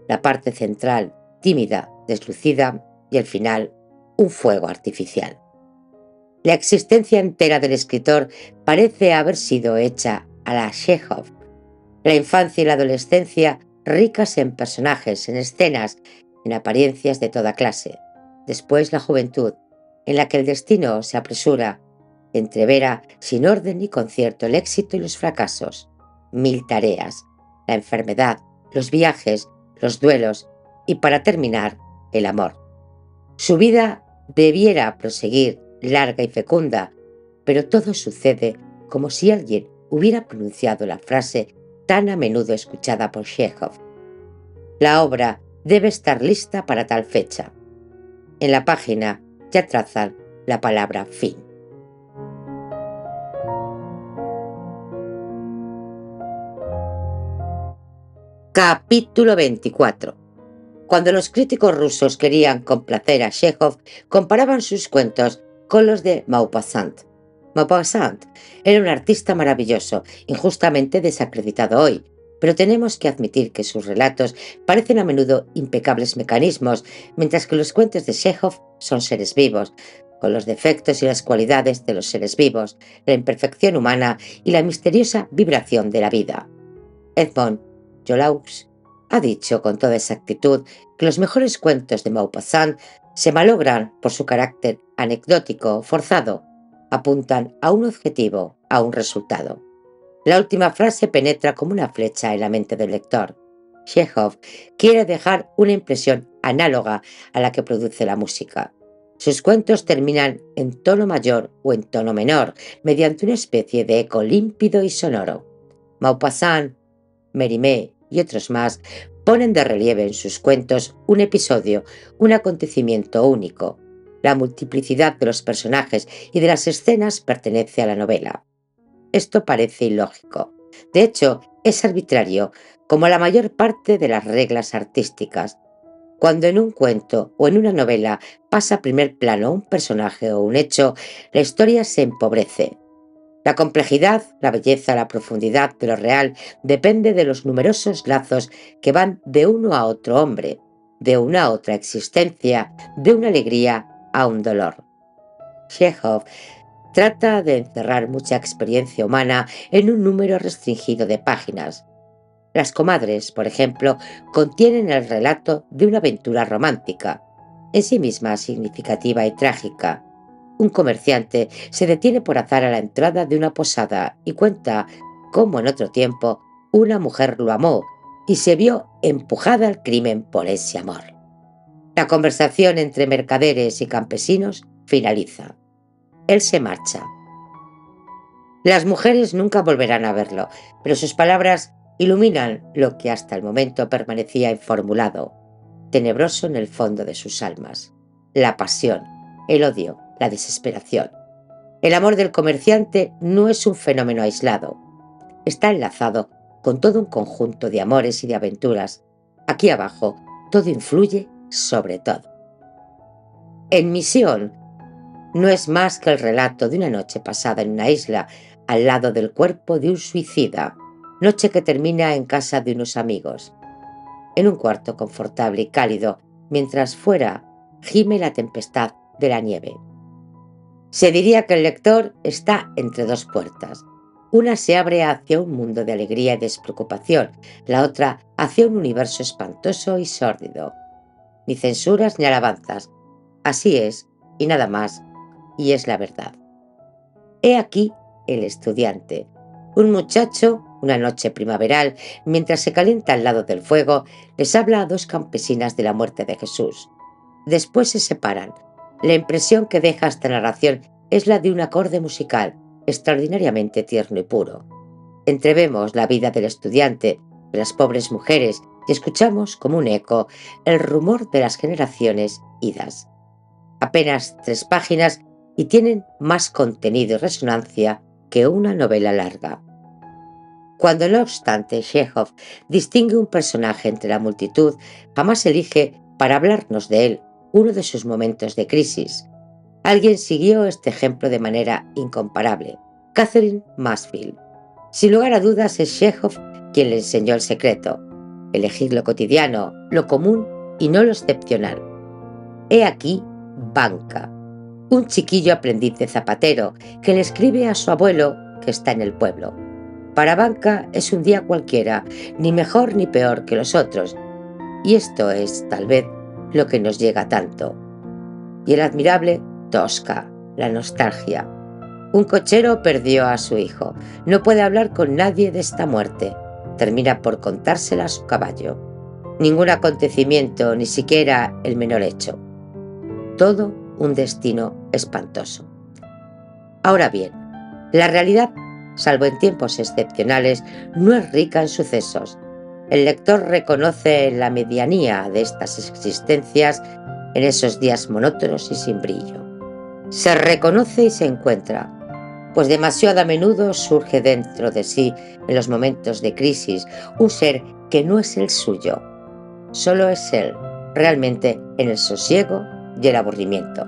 La parte central, tímida, deslucida, y el final, un fuego artificial. La existencia entera del escritor parece haber sido hecha a la Chekhov. La infancia y la adolescencia ricas en personajes, en escenas, en apariencias de toda clase. Después la juventud, en la que el destino se apresura, entrevera sin orden ni concierto el éxito y los fracasos. 1000 tareas, la enfermedad, los viajes, los duelos y, para terminar, el amor. Su vida debiera proseguir larga y fecunda, pero todo sucede como si alguien hubiera pronunciado la frase tan a menudo escuchada por Chekhov: la obra debe estar lista para tal fecha. En la página ya trazan la palabra fin. Capítulo 24. Cuando los críticos rusos querían complacer a Chekhov, comparaban sus cuentos con los de Maupassant. Maupassant era un artista maravilloso, injustamente desacreditado hoy, pero tenemos que admitir que sus relatos parecen a menudo impecables mecanismos, mientras que los cuentos de Chekhov son seres vivos, con los defectos y las cualidades de los seres vivos, la imperfección humana y la misteriosa vibración de la vida. Edmond Joulaux ha dicho con toda exactitud que los mejores cuentos de Maupassant se malogran por su carácter anecdótico, forzado, apuntan a un objetivo, a un resultado. La última frase penetra como una flecha en la mente del lector. Chekhov quiere dejar una impresión análoga a la que produce la música. Sus cuentos terminan en tono mayor o en tono menor, mediante una especie de eco límpido y sonoro. Maupassant, Mérimée y otros más ponen de relieve en sus cuentos un episodio, un acontecimiento único. La multiplicidad de los personajes y de las escenas pertenece a la novela. Esto parece ilógico. De hecho, es arbitrario, como la mayor parte de las reglas artísticas. Cuando en un cuento o en una novela pasa a primer plano un personaje o un hecho, la historia se empobrece. La complejidad, la belleza, la profundidad de lo real depende de los numerosos lazos que van de uno a otro hombre, de una a otra existencia, de una alegría a un dolor. Chekhov Trata de encerrar mucha experiencia humana en un número restringido de páginas. Las comadres, por ejemplo, contienen el relato de una aventura romántica, en sí misma significativa y trágica. Un comerciante se detiene por azar a la entrada de una posada y cuenta cómo en otro tiempo una mujer lo amó y se vio empujada al crimen por ese amor. La conversación entre mercaderes y campesinos finaliza. Él se marcha. Las mujeres nunca volverán a verlo, pero sus palabras iluminan lo que hasta el momento permanecía informulado, tenebroso en el fondo de sus almas. La pasión, el odio, la desesperación. El amor del comerciante no es un fenómeno aislado. Está enlazado con todo un conjunto de amores y de aventuras. Aquí abajo, todo influye sobre todo. En Misión no es más que el relato de una noche pasada en una isla, al lado del cuerpo de un suicida, noche que termina en casa de unos amigos, en un cuarto confortable y cálido, mientras fuera gime la tempestad de la nieve. Se diría que el lector está entre dos puertas. Una se abre hacia un mundo de alegría y despreocupación, la otra hacia un universo espantoso y sórdido. Ni censuras ni alabanzas. Así es, y nada más, y es la verdad. He aquí el estudiante. Un muchacho, una noche primaveral, mientras se calienta al lado del fuego, les habla a dos campesinas de la muerte de Jesús. Después se separan. La impresión que deja esta narración es la de un acorde musical, extraordinariamente tierno y puro. Entrevemos la vida del estudiante, de las pobres mujeres, y escuchamos como un eco el rumor de las generaciones idas. Apenas 3 páginas y tienen más contenido y resonancia que una novela larga. Cuando no obstante Chekhov distingue un personaje entre la multitud, jamás elige para hablarnos de él uno de sus momentos de crisis. Alguien siguió este ejemplo de manera incomparable, Catherine Mansfield. Sin lugar a dudas es Chekhov quien le enseñó el secreto, elegir lo cotidiano, lo común y no lo excepcional. He aquí Vanka, un chiquillo aprendiz de zapatero que le escribe a su abuelo que está en el pueblo. Para Vanka es un día cualquiera, ni mejor ni peor que los otros, y esto es, tal vez, lo que nos llega tanto. Y el admirable Tosca, la nostalgia. Un cochero perdió a su hijo. No puede hablar con nadie de esta muerte. Termina por contársela a su caballo. Ningún acontecimiento, ni siquiera el menor hecho. Todo un destino espantoso. Ahora bien, la realidad, salvo en tiempos excepcionales, no es rica en sucesos. El lector reconoce la medianía de estas existencias en esos días monótonos y sin brillo. Se reconoce y se encuentra, pues demasiado a menudo surge dentro de sí, en los momentos de crisis, un ser que no es el suyo. Solo es él, realmente, en el sosiego y el aburrimiento.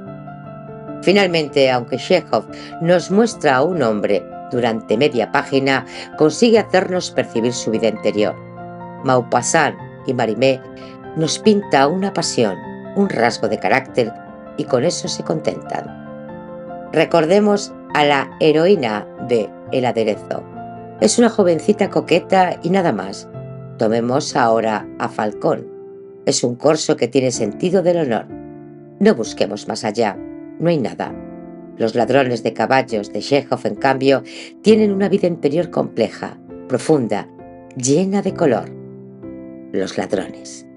Finalmente, aunque Chekhov nos muestra a un hombre durante media página, consigue hacernos percibir su vida interior. Maupassant y Marimé nos pinta una pasión, un rasgo de carácter, y con eso se contentan. Recordemos a la heroína de El aderezo. Es una jovencita coqueta y nada más. Tomemos ahora a Falcón. Es un corso que tiene sentido del honor. No busquemos más allá. No hay nada. Los ladrones de caballos de Chekhov, en cambio, tienen una vida interior compleja, profunda, llena de color. Los ladrones.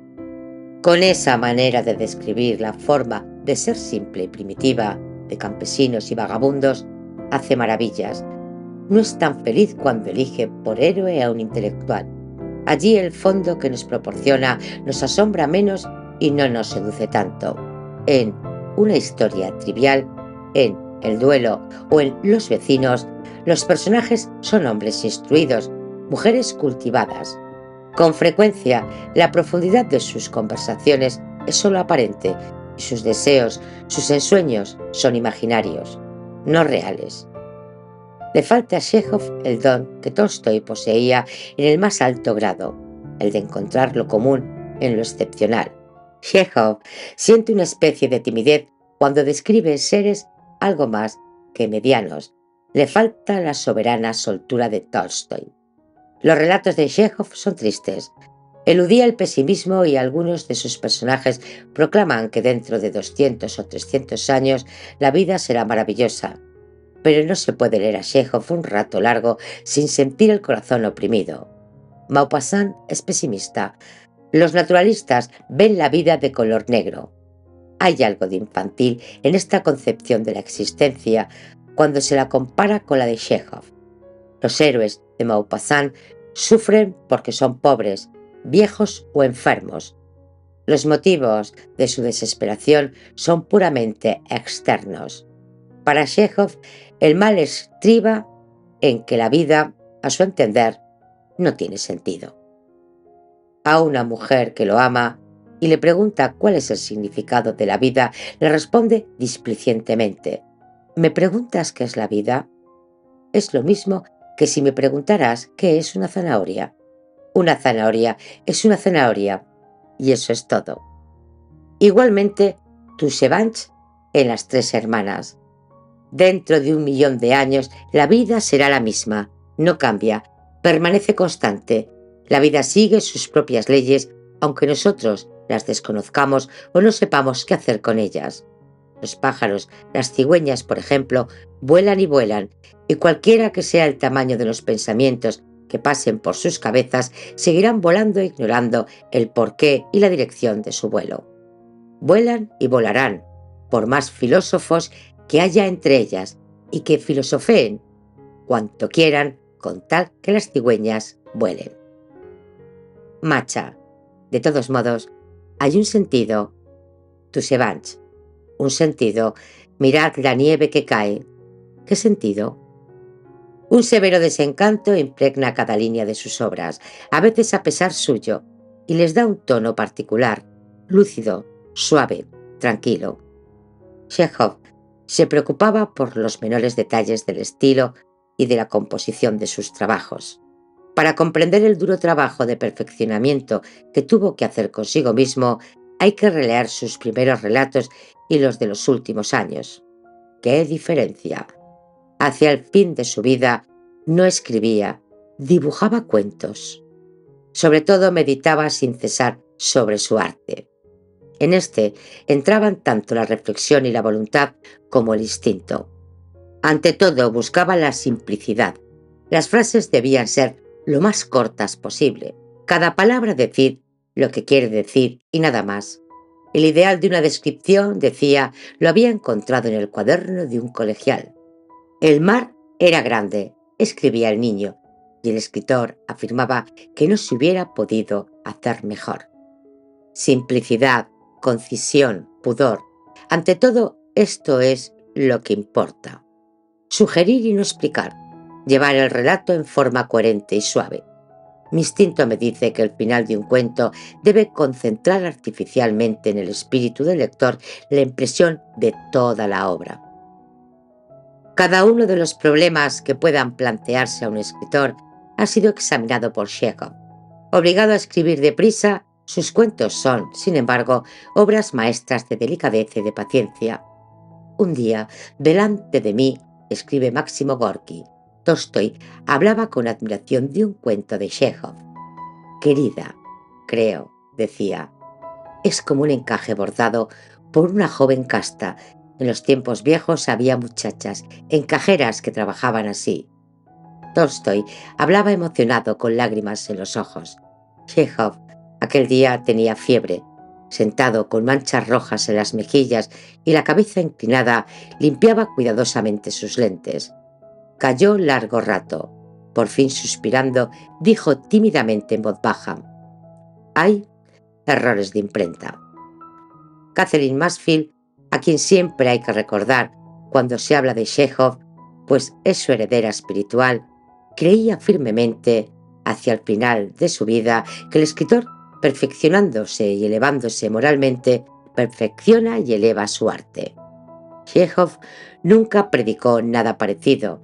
Con esa manera de describir la forma de ser simple y primitiva de campesinos y vagabundos, hace maravillas. No es tan feliz cuando elige por héroe a un intelectual. Allí el fondo que nos proporciona nos asombra menos y no nos seduce tanto. En Una historia trivial, en El duelo o en Los vecinos, los personajes son hombres instruidos, mujeres cultivadas. Con frecuencia, la profundidad de sus conversaciones es solo aparente y sus deseos, sus ensueños son imaginarios, no reales. Le falta a Chekhov el don que Tolstói poseía en el más alto grado, el de encontrar lo común en lo excepcional. Chekhov siente una especie de timidez cuando describe en seres algo más que medianos. Le falta la soberana soltura de Tolstoy. Los relatos de Chekhov son tristes. Eludía el pesimismo y algunos de sus personajes proclaman que dentro de 200 o 300 años la vida será maravillosa. Pero no se puede leer a Chekhov un rato largo sin sentir el corazón oprimido. Maupassant es pesimista. Los naturalistas ven la vida de color negro. Hay algo de infantil en esta concepción de la existencia cuando se la compara con la de Chekhov. Los héroes de Maupassant sufren porque son pobres, viejos o enfermos. Los motivos de su desesperación son puramente externos. Para Chekhov, el mal estriba en que la vida, a su entender, no tiene sentido. A una mujer que lo ama y le pregunta cuál es el significado de la vida, le responde displicientemente: ¿me preguntas qué es la vida? Es lo mismo que si me preguntaras qué es una zanahoria. Una zanahoria es una zanahoria, y eso es todo. Igualmente, Tushevach en Las Tres Hermanas. Dentro de 1.000.000 de años, la vida será la misma, no cambia, permanece constante. La vida sigue sus propias leyes, aunque nosotros las desconozcamos o no sepamos qué hacer con ellas. Los pájaros, las cigüeñas, por ejemplo, vuelan y vuelan, y cualquiera que sea el tamaño de los pensamientos que pasen por sus cabezas, seguirán volando ignorando el porqué y la dirección de su vuelo. Vuelan y volarán, por más filósofos que haya entre ellas, y que filosofeen cuanto quieran con tal que las cigüeñas vuelen. Macha. De todos modos, hay un sentido. Tushevach. Un sentido. Mirad la nieve que cae. ¿Qué sentido? Un severo desencanto impregna cada línea de sus obras, a veces a pesar suyo, y les da un tono particular, lúcido, suave, tranquilo. Chekhov se preocupaba por los menores detalles del estilo y de la composición de sus trabajos. Para comprender el duro trabajo de perfeccionamiento que tuvo que hacer consigo mismo, hay que releer sus primeros relatos y los de los últimos años. ¡Qué diferencia! Hacia el fin de su vida no escribía, dibujaba cuentos. Sobre todo meditaba sin cesar sobre su arte. En este entraban tanto la reflexión y la voluntad como el instinto. Ante todo buscaba la simplicidad. Las frases debían ser lo más cortas posible. Cada palabra decir lo que quiere decir y nada más. El ideal de una descripción, decía, lo había encontrado en el cuaderno de un colegial. El mar era grande, escribía el niño, y el escritor afirmaba que no se hubiera podido hacer mejor. Simplicidad, concisión, pudor. Ante todo, esto es lo que importa. Sugerir y no explicar. Llevar el relato en forma coherente y suave. Mi instinto me dice que el final de un cuento debe concentrar artificialmente en el espíritu del lector la impresión de toda la obra. Cada uno de los problemas que puedan plantearse a un escritor ha sido examinado por Chekhov. Obligado a escribir deprisa, sus cuentos son, sin embargo, obras maestras de delicadeza y de paciencia. Un día, delante de mí, escribe Máximo Gorki, Tolstoy hablaba con admiración de un cuento de Chekhov. Querida, creo, decía, es como un encaje bordado por una joven casta. En los tiempos viejos había muchachas, encajeras que trabajaban así. Tolstoy hablaba emocionado con lágrimas en los ojos. Chekhov aquel día tenía fiebre. Sentado con manchas rojas en las mejillas y la cabeza inclinada, limpiaba cuidadosamente sus lentes. Calló largo rato. Por fin, suspirando, dijo tímidamente en voz baja: «Hay errores de imprenta». Catherine Mansfield, a quien siempre hay que recordar cuando se habla de Chekhov, pues es su heredera espiritual, creía firmemente, hacia el final de su vida, que el escritor, perfeccionándose y elevándose moralmente, perfecciona y eleva su arte. Chekhov nunca predicó nada parecido,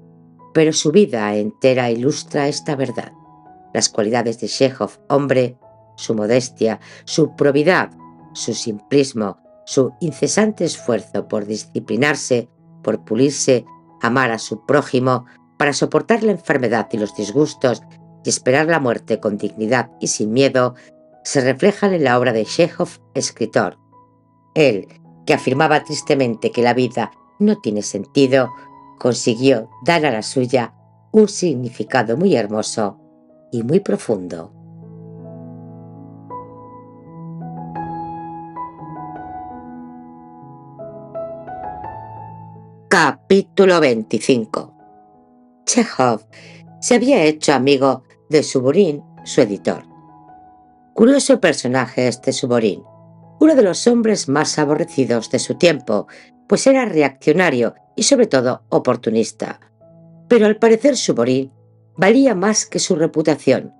pero su vida entera ilustra esta verdad. Las cualidades de Chekhov, hombre, su modestia, su probidad, su simplismo, su incesante esfuerzo por disciplinarse, por pulirse, amar a su prójimo para soportar la enfermedad y los disgustos y esperar la muerte con dignidad y sin miedo, se reflejan en la obra de Chekhov, escritor. Él, que afirmaba tristemente que la vida no tiene sentido, consiguió dar a la suya un significado muy hermoso y muy profundo. Capítulo 25. Chekhov se había hecho amigo de Suvorín, su editor. Curioso personaje este Suvorín, uno de los hombres más aborrecidos de su tiempo, pues era reaccionario y sobre todo oportunista. Pero al parecer Suvorín valía más que su reputación.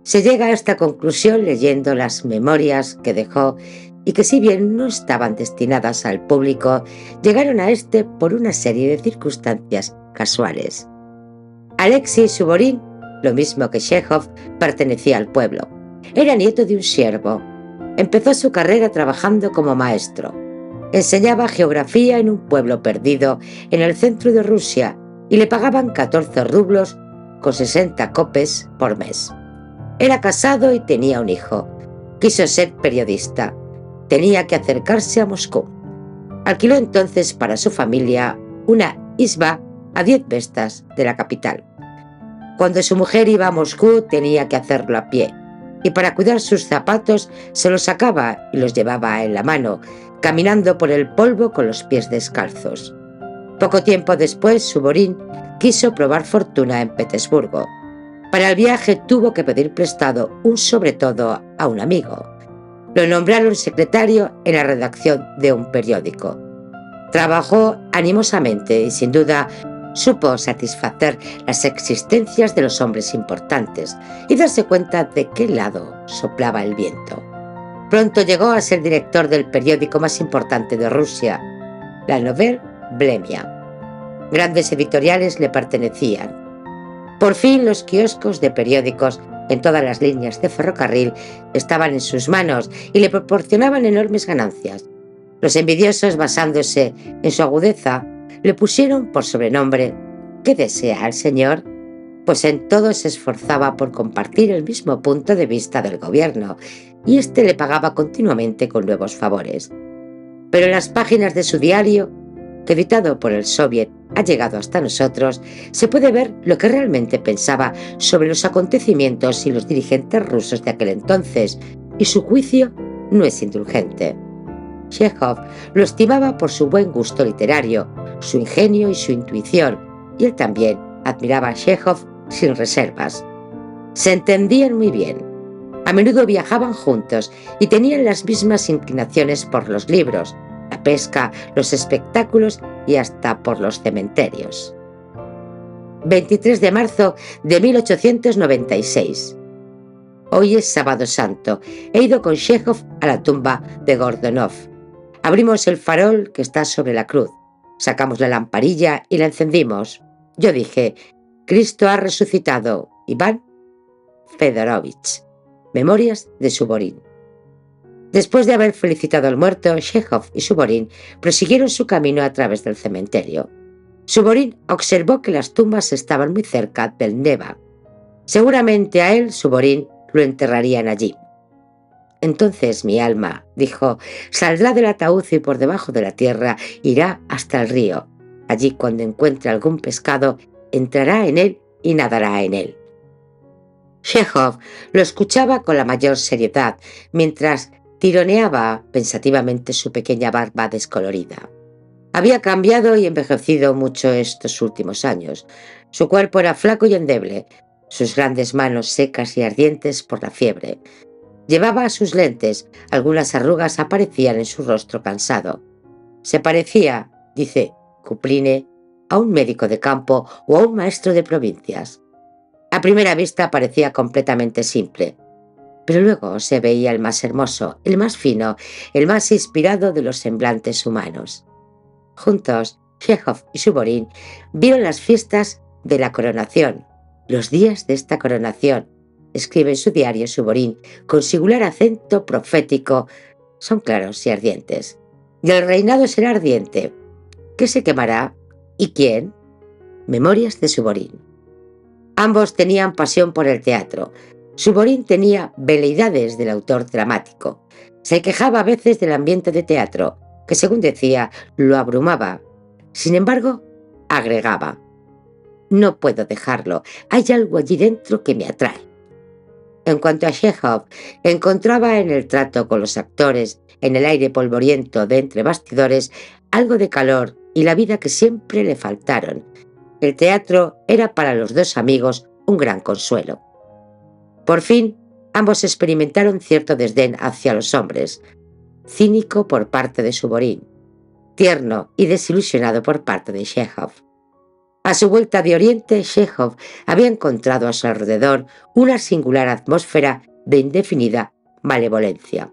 Se llega a esta conclusión leyendo las memorias que dejó y que, si bien no estaban destinadas al público, llegaron a este por una serie de circunstancias casuales. Alexei Suvorín, lo mismo que Chekhov, pertenecía al pueblo. Era nieto de un siervo. Empezó su carrera trabajando como maestro. Enseñaba geografía en un pueblo perdido en el centro de Rusia y le pagaban 14 rublos con 60 copes por mes. Era casado y tenía un hijo. Quiso ser periodista. Tenía que acercarse a Moscú. Alquiló entonces para su familia una isba a 10 verstas de la capital. Cuando su mujer iba a Moscú tenía que hacerlo a pie, y para cuidar sus zapatos se los sacaba y los llevaba en la mano, caminando por el polvo con los pies descalzos. Poco tiempo después, Suvorín quiso probar fortuna en Petersburgo. Para el viaje tuvo que pedir prestado un sobretodo a un amigo. Lo nombraron secretario en la redacción de un periódico. Trabajó animosamente y sin duda supo satisfacer las existencias de los hombres importantes y darse cuenta de qué lado soplaba el viento. Pronto llegó a ser director del periódico más importante de Rusia, la Novel Blemia. Grandes editoriales le pertenecían. Por fin los kioscos de periódicos en todas las líneas de ferrocarril estaban en sus manos y le proporcionaban enormes ganancias. Los envidiosos, basándose en su agudeza, le pusieron por sobrenombre ¿qué desea el señor? Pues en todo se esforzaba por compartir el mismo punto de vista del gobierno y éste le pagaba continuamente con nuevos favores. Pero en las páginas de su diario, que editado por el Soviet ha llegado hasta nosotros, se puede ver lo que realmente pensaba sobre los acontecimientos y los dirigentes rusos de aquel entonces, y su juicio no es indulgente. Chekhov lo estimaba por su buen gusto literario, su ingenio y su intuición, y él también admiraba a Chekhov sin reservas. Se entendían muy bien. A menudo viajaban juntos y tenían las mismas inclinaciones por los libros, la pesca, los espectáculos y hasta por los cementerios. 23 de marzo de 1896. Hoy es Sábado Santo. He ido con Chekhov a la tumba de Gordonov. Abrimos el farol que está sobre la cruz. Sacamos la lamparilla y la encendimos. Yo dije: Cristo ha resucitado. Iván Fedorovich. Memorias de Suvorín. Después de haber felicitado al muerto, Chekhov y Suvorín prosiguieron su camino a través del cementerio. Suvorín observó que las tumbas estaban muy cerca del Neva. Seguramente a él, Suvorín, lo enterrarían allí. Entonces mi alma, dijo, saldrá del ataúd y por debajo de la tierra irá hasta el río. Allí, cuando encuentre algún pescado, entrará en él y nadará en él. Chekhov lo escuchaba con la mayor seriedad, mientras tironeaba pensativamente su pequeña barba descolorida. Había cambiado y envejecido mucho estos últimos años. Su cuerpo era flaco y endeble, sus grandes manos secas y ardientes por la fiebre. Llevaba sus lentes, algunas arrugas aparecían en su rostro cansado. Se parecía, dice Kupline, a un médico de campo o a un maestro de provincias. A primera vista parecía completamente simple, pero luego se veía el más hermoso, el más fino, el más inspirado de los semblantes humanos. Juntos, Chekhov y Suvorín vieron las fiestas de la coronación, los días de esta coronación, escribe en su diario Suvorín, con singular acento profético, son claros y ardientes. Y el reinado será ardiente. ¿Qué se quemará? ¿Y quién? Memorias de Suvorín. Ambos tenían pasión por el teatro. Suvorín tenía veleidades del autor dramático. Se quejaba a veces del ambiente de teatro, que según decía, lo abrumaba. Sin embargo, agregaba: no puedo dejarlo, hay algo allí dentro que me atrae. En cuanto a Chekhov, encontraba en el trato con los actores, en el aire polvoriento de entre bastidores, algo de calor y la vida que siempre le faltaron. El teatro era para los dos amigos un gran consuelo. Por fin, ambos experimentaron cierto desdén hacia los hombres, cínico por parte de Suvorín, tierno y desilusionado por parte de Chekhov. A su vuelta de Oriente, Chekhov había encontrado a su alrededor una singular atmósfera de indefinida malevolencia.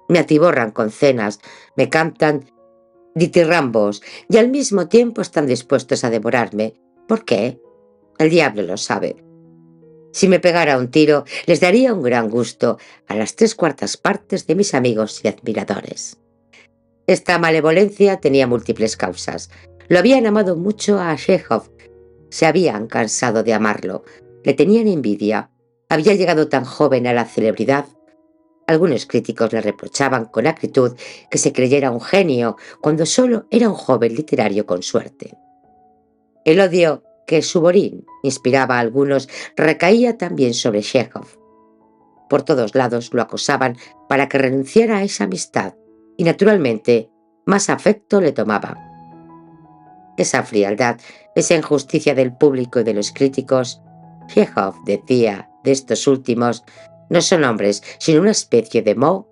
Me atiborran con cenas, me cantan ditirrambos y al mismo tiempo están dispuestos a devorarme. ¿Por qué? El diablo lo sabe. Si me pegara un tiro, les daría un gran gusto a las 3/4 partes de mis amigos y admiradores. Esta malevolencia tenía múltiples causas. Lo habían amado mucho a Chekhov. Se habían cansado de amarlo. Le tenían envidia. Había llegado tan joven a la celebridad. Algunos críticos le reprochaban con acritud que se creyera un genio cuando solo era un joven literario con suerte. El odio que Suvorín inspiraba a algunos recaía también sobre Chekhov. Por todos lados lo acosaban para que renunciara a esa amistad y, naturalmente, más afecto le tomaba. Esa frialdad, esa injusticia del público y de los críticos, Chekhov decía de estos últimos, no son hombres, sino una especie de moho.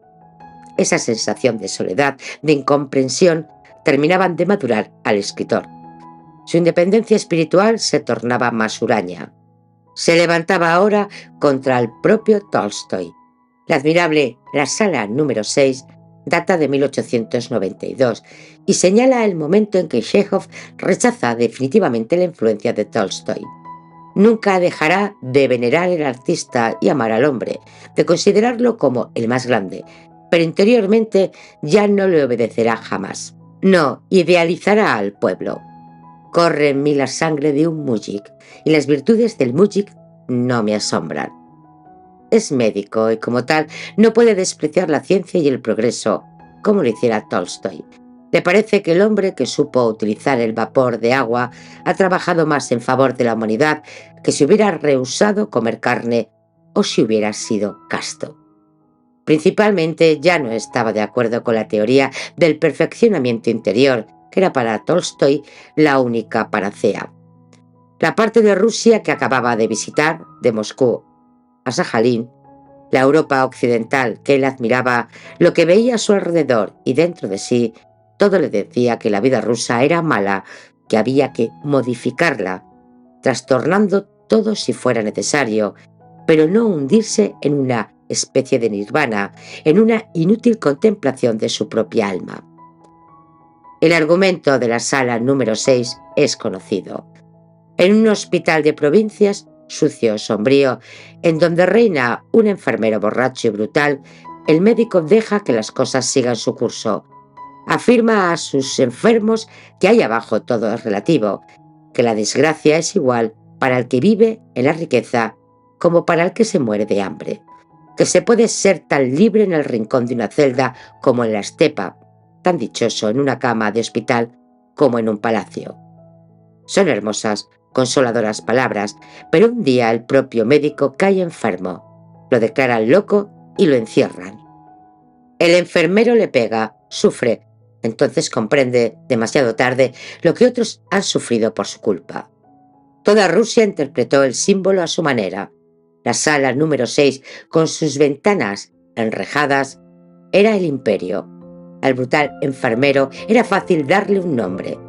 Esa sensación de soledad, de incomprensión, terminaban de madurar al escritor. Su independencia espiritual se tornaba más huraña. Se levantaba ahora contra el propio Tolstói. La admirable La Sala número 6 data de 1892 y señala el momento en que Chekhov rechaza definitivamente la influencia de Tolstói. Nunca dejará de venerar al artista y amar al hombre, de considerarlo como el más grande, pero interiormente ya no le obedecerá jamás. No idealizará al pueblo. Corre en mí la sangre de un mújic, y las virtudes del mújic no me asombran. Es médico y como tal no puede despreciar la ciencia y el progreso, como lo hiciera Tolstói. Le parece que el hombre que supo utilizar el vapor de agua ha trabajado más en favor de la humanidad que si hubiera rehusado comer carne o si hubiera sido casto. Principalmente ya no estaba de acuerdo con la teoría del perfeccionamiento interior, que era para Tolstói la única panacea. La parte de Rusia que acababa de visitar, de Moscú a Sajalín, la Europa occidental que él admiraba, lo que veía a su alrededor y dentro de sí, todo le decía que la vida rusa era mala, que había que modificarla, trastornando todo si fuera necesario, pero no hundirse en una especie de nirvana, en una inútil contemplación de su propia alma. El argumento de La Sala número 6 es conocido. En un hospital de provincias, sucio, sombrío, en donde reina un enfermero borracho y brutal, el médico deja que las cosas sigan su curso. Afirma a sus enfermos que ahí abajo todo es relativo, que la desgracia es igual para el que vive en la riqueza como para el que se muere de hambre, que se puede ser tan libre en el rincón de una celda como en la estepa, tan dichoso en una cama de hospital como en un palacio. Son hermosas, consoladoras palabras, pero un día el propio médico cae enfermo, lo declaran loco y lo encierran. El enfermero le pega, sufre, entonces comprende, demasiado tarde, lo que otros han sufrido por su culpa. Toda Rusia interpretó el símbolo a su manera. La sala número 6, con sus ventanas enrejadas, era el imperio. Al brutal enfermero era fácil darle un nombre.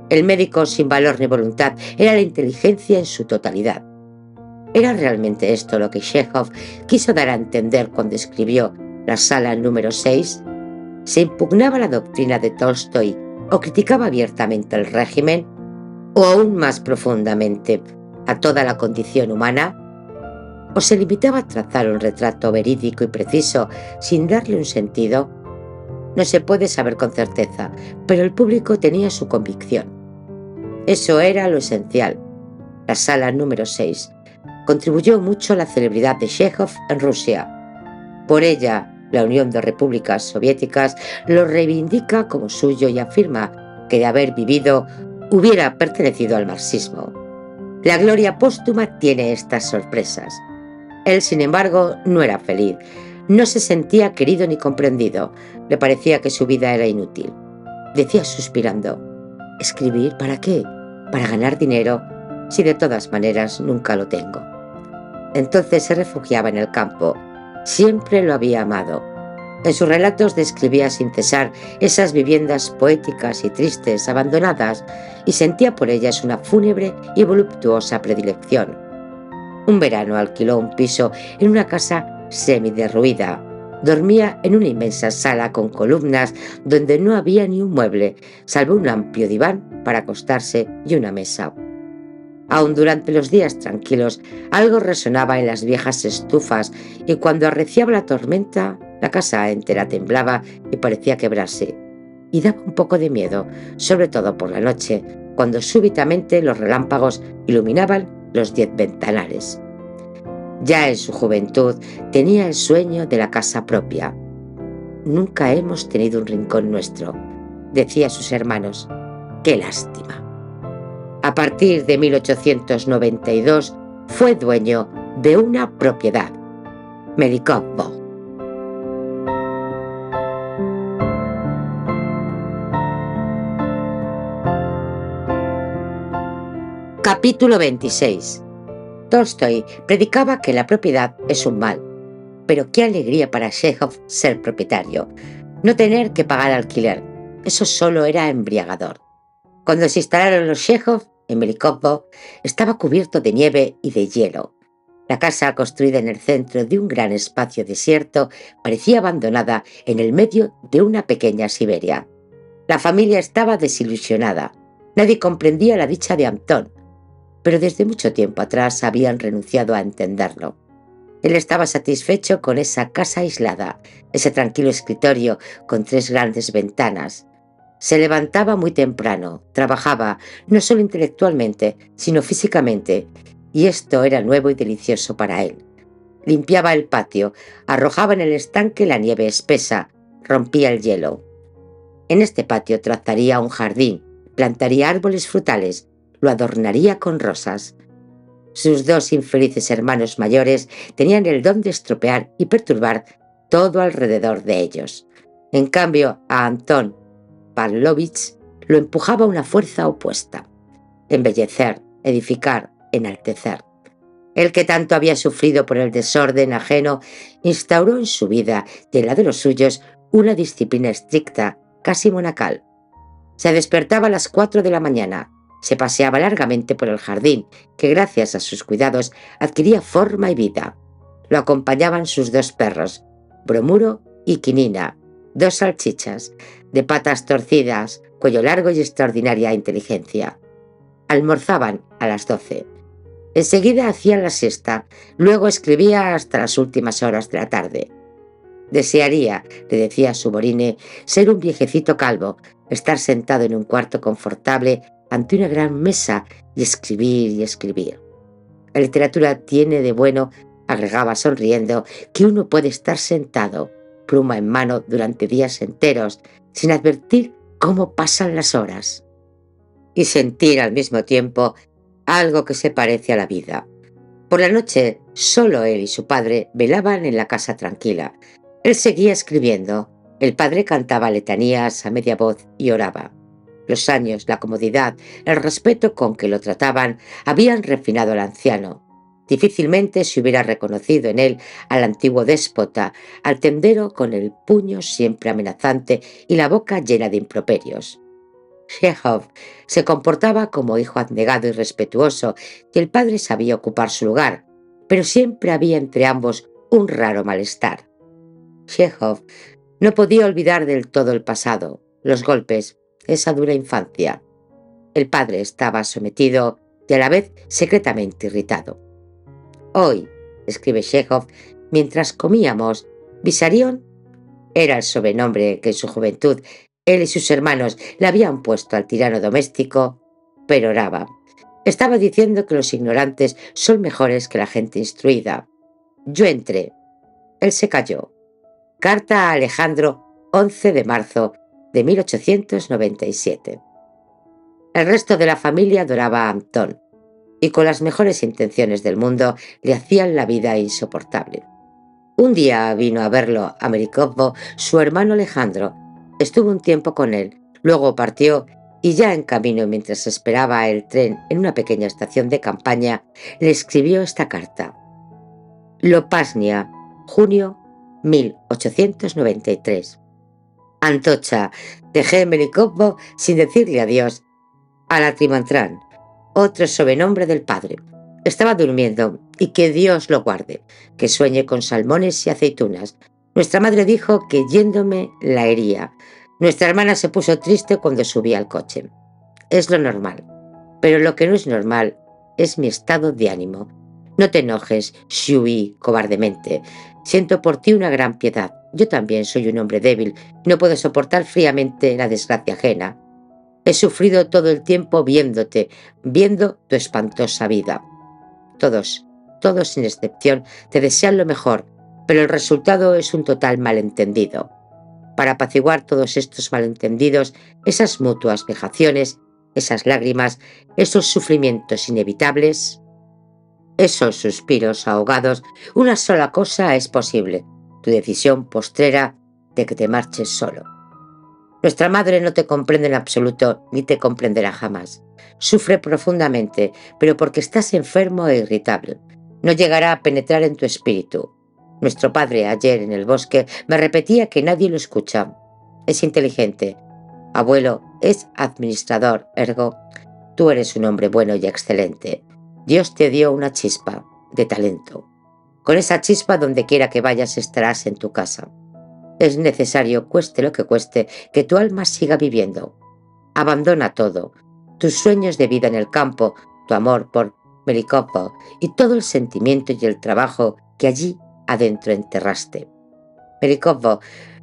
El médico sin valor ni voluntad era la inteligencia en su totalidad. ¿Era realmente esto lo que Chekhov quiso dar a entender cuando escribió La Sala número 6? ¿Se impugnaba la doctrina de Tolstói o criticaba abiertamente el régimen? ¿O aún más profundamente a toda la condición humana? ¿O se limitaba a trazar un retrato verídico y preciso sin darle un sentido? No se puede saber con certeza, pero el público tenía su convicción. Eso era lo esencial. La sala número 6 contribuyó mucho a la celebridad de Chekhov en Rusia. Por ella, la Unión de Repúblicas Soviéticas lo reivindica como suyo y afirma que de haber vivido hubiera pertenecido al marxismo. La gloria póstuma tiene estas sorpresas. Él, sin embargo, no era feliz. No se sentía querido ni comprendido. Le parecía que su vida era inútil. Decía suspirando: ¿escribir para qué? ¿Para ganar dinero? Si de todas maneras nunca lo tengo. Entonces se refugiaba en el campo. Siempre lo había amado. En sus relatos describía sin cesar esas viviendas poéticas y tristes, abandonadas, y sentía por ellas una fúnebre y voluptuosa predilección. Un verano alquiló un piso en una casa semiderruida. Dormía en una inmensa sala con columnas donde no había ni un mueble, salvo un amplio diván para acostarse y una mesa. Aun durante los días tranquilos, algo resonaba en las viejas estufas, y cuando arreciaba la tormenta, la casa entera temblaba y parecía quebrarse. Y daba un poco de miedo, sobre todo por la noche, cuando súbitamente los relámpagos iluminaban los 10 ventanales. Ya en su juventud tenía el sueño de la casa propia. «Nunca hemos tenido un rincón nuestro», decía a sus hermanos. «Qué lástima». A partir de 1892 fue dueño de una propiedad, Melikovo. Capítulo 26. Tolstói predicaba que la propiedad es un mal, pero qué alegría para Chekhov ser propietario, no tener que pagar alquiler. Eso solo era embriagador. Cuando se instalaron los Chekhov en Melikovo, estaba cubierto de nieve y de hielo. La casa, construida en el centro de un gran espacio desierto, parecía abandonada en el medio de una pequeña Siberia. La familia estaba desilusionada. Nadie comprendía la dicha de Antón, pero desde mucho tiempo atrás habían renunciado a entenderlo. Él estaba satisfecho con esa casa aislada, ese tranquilo escritorio con 3 grandes ventanas. Se levantaba muy temprano, trabajaba no solo intelectualmente, sino físicamente, y esto era nuevo y delicioso para él. Limpiaba el patio, arrojaba en el estanque la nieve espesa, rompía el hielo. En este patio trazaría un jardín, plantaría árboles frutales, lo adornaría con rosas. Sus 2 infelices hermanos mayores tenían el don de estropear y perturbar todo alrededor de ellos. En cambio, a Antón Pavlovich lo empujaba una fuerza opuesta: embellecer, edificar, enaltecer. El que tanto había sufrido por el desorden ajeno instauró en su vida y en la de los suyos una disciplina estricta, casi monacal. Se despertaba a las 4 de la mañana, se paseaba largamente por el jardín, que gracias a sus cuidados adquiría forma y vida. Lo acompañaban sus 2 perros, Bromuro y Quinina, 2 salchichas, de patas torcidas, cuello largo y extraordinaria inteligencia. Almorzaban a las 12. Enseguida hacían la siesta, luego escribía hasta las últimas horas de la tarde. Desearía, le decía a Suvorine, ser un viejecito calvo, estar sentado en un cuarto confortable ante una gran mesa y escribir y escribir. La literatura tiene de bueno, agregaba sonriendo, que uno puede estar sentado, pluma en mano, durante días enteros, sin advertir cómo pasan las horas, y sentir al mismo tiempo algo que se parece a la vida. Por la noche, solo él y su padre velaban en la casa tranquila. Él seguía escribiendo. El padre cantaba letanías a media voz y oraba. Los años, la comodidad, el respeto con que lo trataban habían refinado al anciano. Difícilmente se hubiera reconocido en él al antiguo déspota, al tendero con el puño siempre amenazante y la boca llena de improperios. Chekhov se comportaba como hijo abnegado y respetuoso, y el padre sabía ocupar su lugar, pero siempre había entre ambos un raro malestar. Chekhov no podía olvidar del todo el pasado, los golpes, esa dura infancia. El padre estaba sometido y a la vez secretamente irritado. «Hoy», escribe Chekhov, «mientras comíamos, Vissarion», era el sobrenombre que en su juventud él y sus hermanos le habían puesto al tirano doméstico, peroraba. Estaba diciendo que los ignorantes son mejores que la gente instruida. Yo entré. Él se calló. Carta a Alejandro, 11 de marzo de 1897. El resto de la familia adoraba a Antón y con las mejores intenciones del mundo le hacían la vida insoportable. Un día vino a verlo a Mericovo su hermano Alejandro. Estuvo un tiempo con él, luego partió y ya en camino mientras esperaba el tren en una pequeña estación de campaña, le escribió esta carta. Lopasnia, junio 1893. Antocha, dejé Mericovo sin decirle adiós a la Trimantrán, otro sobrenombre del padre. Estaba durmiendo y que Dios lo guarde, que sueñe con salmones y aceitunas. Nuestra madre dijo que yéndome la hería. Nuestra hermana se puso triste cuando subí al coche. Es lo normal, pero lo que no es normal es mi estado de ánimo. No te enojes, Shui, cobardemente. Siento por ti una gran piedad. Yo también soy un hombre débil y no puedo soportar fríamente la desgracia ajena. He sufrido todo el tiempo viéndote, viendo tu espantosa vida. Todos sin excepción, te desean lo mejor, pero el resultado es un total malentendido. Para apaciguar todos estos malentendidos, esas mutuas vejaciones, esas lágrimas, esos sufrimientos inevitables, esos suspiros ahogados, una sola cosa es posible, tu decisión postrera de que te marches solo. Nuestra madre no te comprende en absoluto, ni te comprenderá jamás. Sufre profundamente, pero porque estás enfermo e irritable. No llegará a penetrar en tu espíritu. Nuestro padre ayer en el bosque me repetía que nadie lo escucha. Es inteligente. Abuelo es administrador, ergo, tú eres un hombre bueno y excelente. Dios te dio una chispa de talento. Con esa chispa, donde quiera que vayas, estarás en tu casa. Es necesario, cueste lo que cueste, que tu alma siga viviendo. Abandona todo, tus sueños de vida en el campo, tu amor por Mericovo y todo el sentimiento y el trabajo que allí adentro enterraste. Mericovo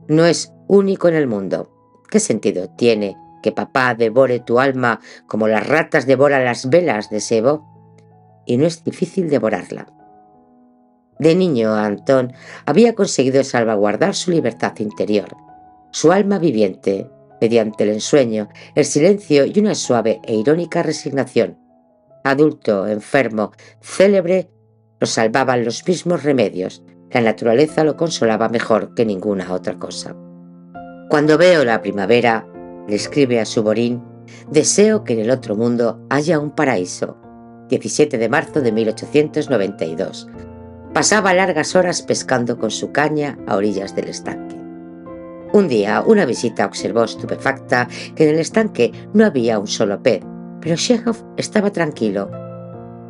no es único en el mundo. ¿Qué sentido tiene que papá devore tu alma como las ratas devoran las velas de sebo? Y no es difícil devorarla. De niño, Antón había conseguido salvaguardar su libertad interior, su alma viviente, mediante el ensueño, el silencio y una suave e irónica resignación. Adulto, enfermo, célebre, lo salvaban los mismos remedios. La naturaleza lo consolaba mejor que ninguna otra cosa. Cuando veo la primavera, le escribe a su Borín, deseo que en el otro mundo haya un paraíso. 17 de marzo de 1892. Pasaba largas horas pescando con su caña a orillas del estanque. Un día, una visita observó estupefacta que en el estanque no había un solo pez, pero Chekhov estaba tranquilo.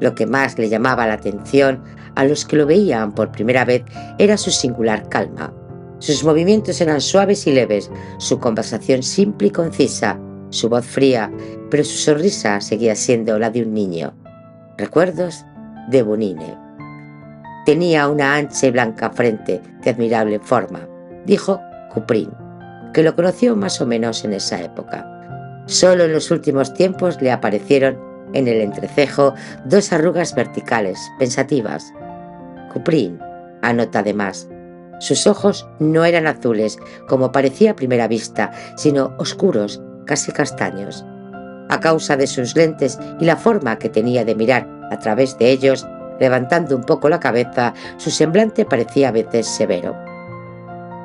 Lo que más le llamaba la atención a los que lo veían por primera vez era su singular calma. Sus movimientos eran suaves y leves, su conversación simple y concisa, su voz fría, pero su sonrisa seguía siendo la de un niño. Recuerdos de Bunine. Tenía una ancha y blanca frente de admirable forma, dijo Kuprin, que lo conoció más o menos en esa época. Solo en los últimos tiempos le aparecieron en el entrecejo dos arrugas verticales, pensativas. Kuprin anota además, sus ojos no eran azules, como parecía a primera vista, sino oscuros, casi castaños. A causa de sus lentes y la forma que tenía de mirar a través de ellos, levantando un poco la cabeza, su semblante parecía a veces severo.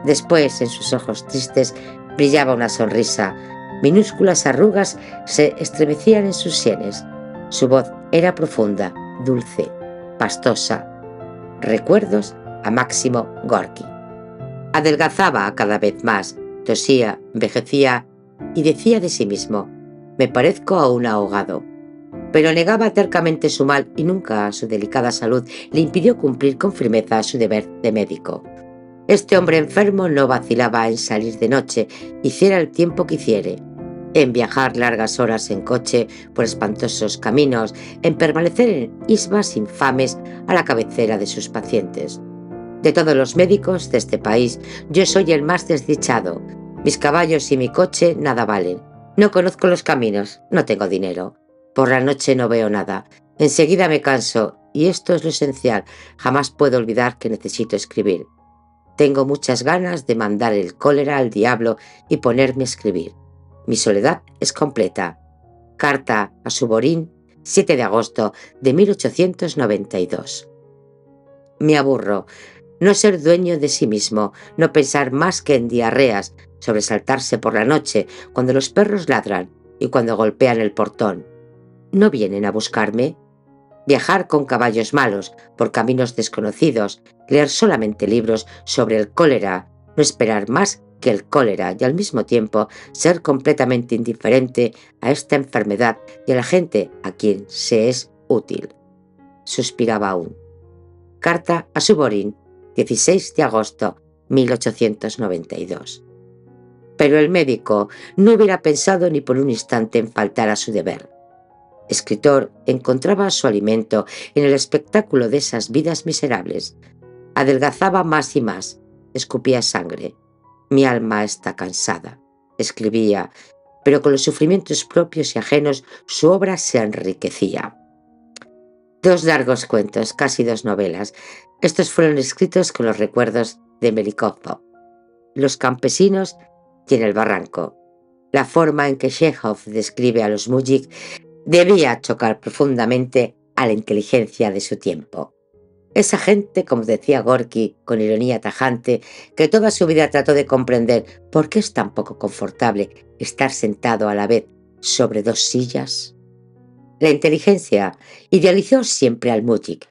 Después, en sus ojos tristes, brillaba una sonrisa. Minúsculas arrugas se estremecían en sus sienes. Su voz era profunda, dulce, pastosa. Recuerdos a Máximo Gorki. Adelgazaba cada vez más, tosía, envejecía y decía de sí mismo, me parezco a un ahogado. Pero negaba tercamente su mal y nunca su delicada salud le impidió cumplir con firmeza su deber de médico. Este hombre enfermo no vacilaba en salir de noche, hiciera el tiempo que hiciere, en viajar largas horas en coche por espantosos caminos, en permanecer en isbas infames a la cabecera de sus pacientes. De todos los médicos de este país, yo soy el más desdichado. Mis caballos y mi coche nada valen. No conozco los caminos, no tengo dinero. Por la noche no veo nada. Enseguida me canso, y esto es lo esencial. Jamás puedo olvidar que necesito escribir. Tengo muchas ganas de mandar el cólera al diablo y ponerme a escribir. Mi soledad es completa. Carta a Suborín, 7 de agosto de 1892. Me aburro. No ser dueño de sí mismo, no pensar más que en diarreas, sobresaltarse por la noche cuando los perros ladran y cuando golpean el portón. ¿No vienen a buscarme? Viajar con caballos malos por caminos desconocidos, leer solamente libros sobre el cólera, no esperar más que el cólera y al mismo tiempo ser completamente indiferente a esta enfermedad y a la gente a quien se es útil. Suspiraba aún. Carta a Suborín, 16 de agosto 1892. Pero el médico no hubiera pensado ni por un instante en faltar a su deber. Escritor encontraba su alimento en el espectáculo de esas vidas miserables. Adelgazaba más y más, escupía sangre. Mi alma está cansada, escribía, pero con los sufrimientos propios y ajenos su obra se enriquecía. 2 largos cuentos, casi 2 novelas. Estos fueron escritos con los recuerdos de Melnikov, los campesinos y en el barranco. La forma en que Chekhov describe a los mújik debía chocar profundamente a la inteligencia de su tiempo. Esa gente, como decía Gorky con ironía tajante, que toda su vida trató de comprender por qué es tan poco confortable estar sentado a la vez sobre 2 sillas. La inteligencia idealizó siempre al mújik,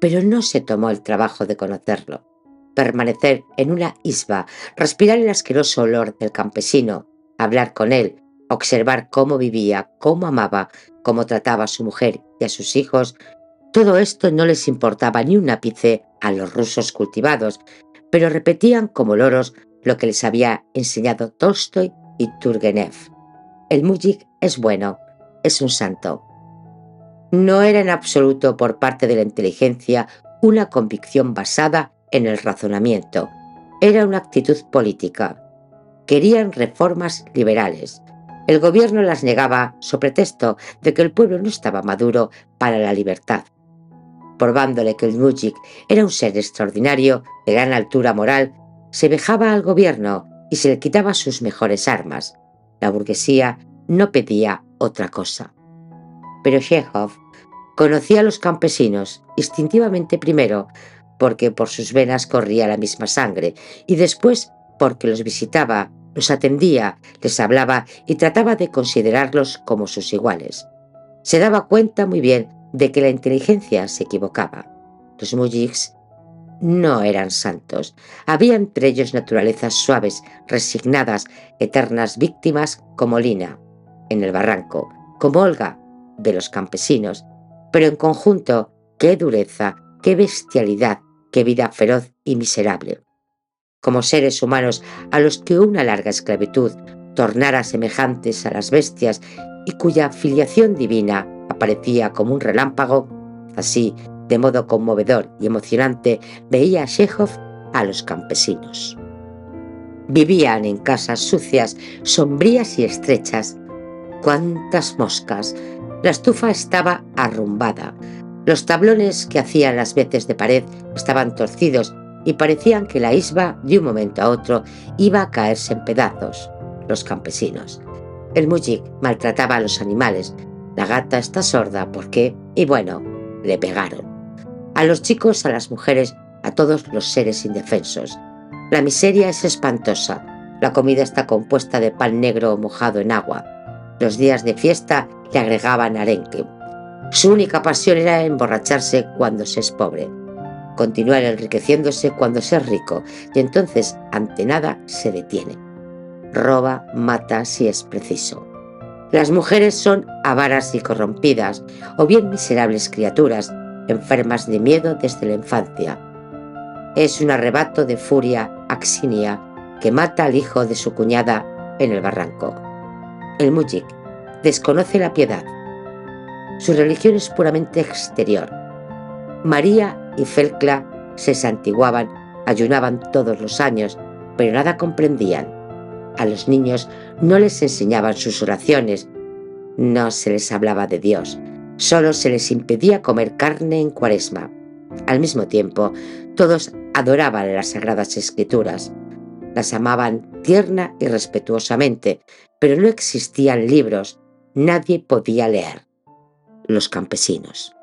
pero no se tomó el trabajo de conocerlo. Permanecer en una isba, respirar el asqueroso olor del campesino, hablar con él, observar cómo vivía, cómo amaba, cómo trataba a su mujer y a sus hijos, todo esto no les importaba ni un ápice a los rusos cultivados, pero repetían como loros lo que les había enseñado Tolstoy y Turgenev. El mújik es bueno, es un santo. No era en absoluto por parte de la inteligencia una convicción basada en el razonamiento. Era una actitud política. Querían reformas liberales. El gobierno las negaba sobre pretexto de que el pueblo no estaba maduro para la libertad. Probándole que el mújik era un ser extraordinario, de gran altura moral, se vejaba al gobierno y se le quitaba sus mejores armas. La burguesía no pedía otra cosa. Pero Chekhov conocía a los campesinos instintivamente, primero porque por sus venas corría la misma sangre y después porque los visitaba, los atendía, les hablaba y trataba de considerarlos como sus iguales. Se daba cuenta muy bien de que la inteligencia se equivocaba. Los mújiks no eran santos. Había entre ellos naturalezas suaves, resignadas, eternas víctimas como Lina, en el barranco, como Olga, de los campesinos, pero en conjunto, qué dureza, qué bestialidad, qué vida feroz y miserable. Como seres humanos a los que una larga esclavitud tornara semejantes a las bestias y cuya filiación divina aparecía como un relámpago, así, de modo conmovedor y emocionante, veía Chekhov a los campesinos. Vivían en casas sucias, sombrías y estrechas. ¡Cuántas moscas! La estufa estaba arrumbada. Los tablones que hacían las veces de pared estaban torcidos y parecían que la isba, de un momento a otro, iba a caerse en pedazos. Los campesinos. El mújik maltrataba a los animales. La gata está sorda porque, y bueno, le pegaron. A los chicos, a las mujeres, a todos los seres indefensos. La miseria es espantosa. La comida está compuesta de pan negro mojado en agua. Los días de fiesta le agregaban arenque. Su única pasión era emborracharse cuando se es pobre, continuar enriqueciéndose cuando se es rico, y entonces ante nada se detiene. Roba, mata si es preciso. Las mujeres son avaras y corrompidas, o bien miserables criaturas, enfermas de miedo desde la infancia. Es un arrebato de furia axinia que mata al hijo de su cuñada en el barranco. El mújik desconoce la piedad. Su religión es puramente exterior. María y Felkla se santiguaban, ayunaban todos los años, pero nada comprendían. A los niños no les enseñaban sus oraciones, No se les hablaba de Dios, solo se les impedía comer carne en Cuaresma. Al mismo tiempo, todos adoraban las Sagradas Escrituras. Las amaban tierna y respetuosamente, pero no existían libros, nadie podía leer. Los campesinos.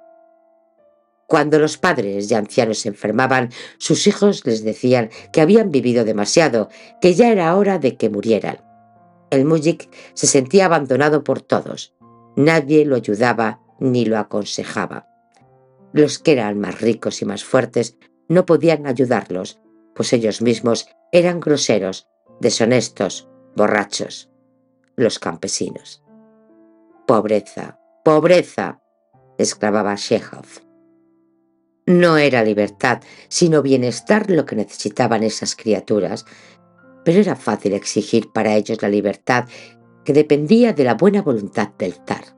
Cuando los padres y ancianos se enfermaban, sus hijos les decían que habían vivido demasiado, que ya era hora de que murieran. El muyik se sentía abandonado por todos. Nadie lo ayudaba ni lo aconsejaba. Los que eran más ricos y más fuertes no podían ayudarlos, pues ellos mismos eran groseros, deshonestos, borrachos. Los campesinos. «Pobreza, pobreza», exclamaba Chekhov. No era libertad, sino bienestar lo que necesitaban esas criaturas, pero era fácil exigir para ellos la libertad que dependía de la buena voluntad del zar.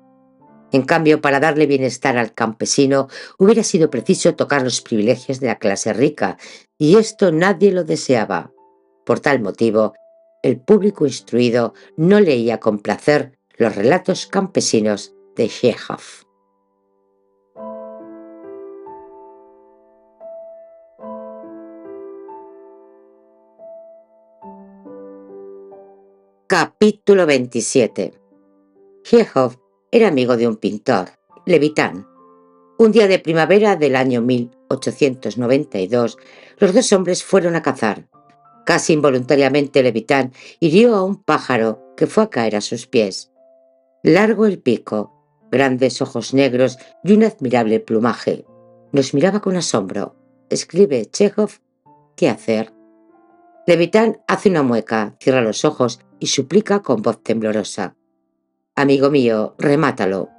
En cambio, para darle bienestar al campesino hubiera sido preciso tocar los privilegios de la clase rica, y esto nadie lo deseaba. Por tal motivo, el público instruido no leía con placer los relatos campesinos de Chekhov. Capítulo 27. Chekhov era amigo de un pintor, Levitan. Un día de primavera del año 1892, los dos hombres fueron a cazar. Casi involuntariamente Levitan hirió a un pájaro que fue a caer a sus pies. Largo el pico, grandes ojos negros y un admirable plumaje. Nos miraba con asombro. Escribe Chekhov, ¿qué hacer? Levitan hace una mueca, cierra los ojos y suplica con voz temblorosa. «Amigo mío, remátalo».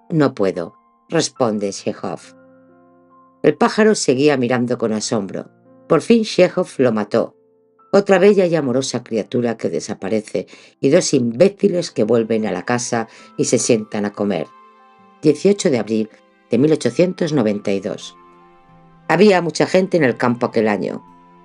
«No puedo», responde Chekhov. El pájaro seguía mirando con asombro. Por fin Chekhov lo mató. Otra bella y amorosa criatura que desaparece y dos imbéciles que vuelven a la casa y se sientan a comer. 18 de abril de 1892. Había mucha gente en el campo aquel año.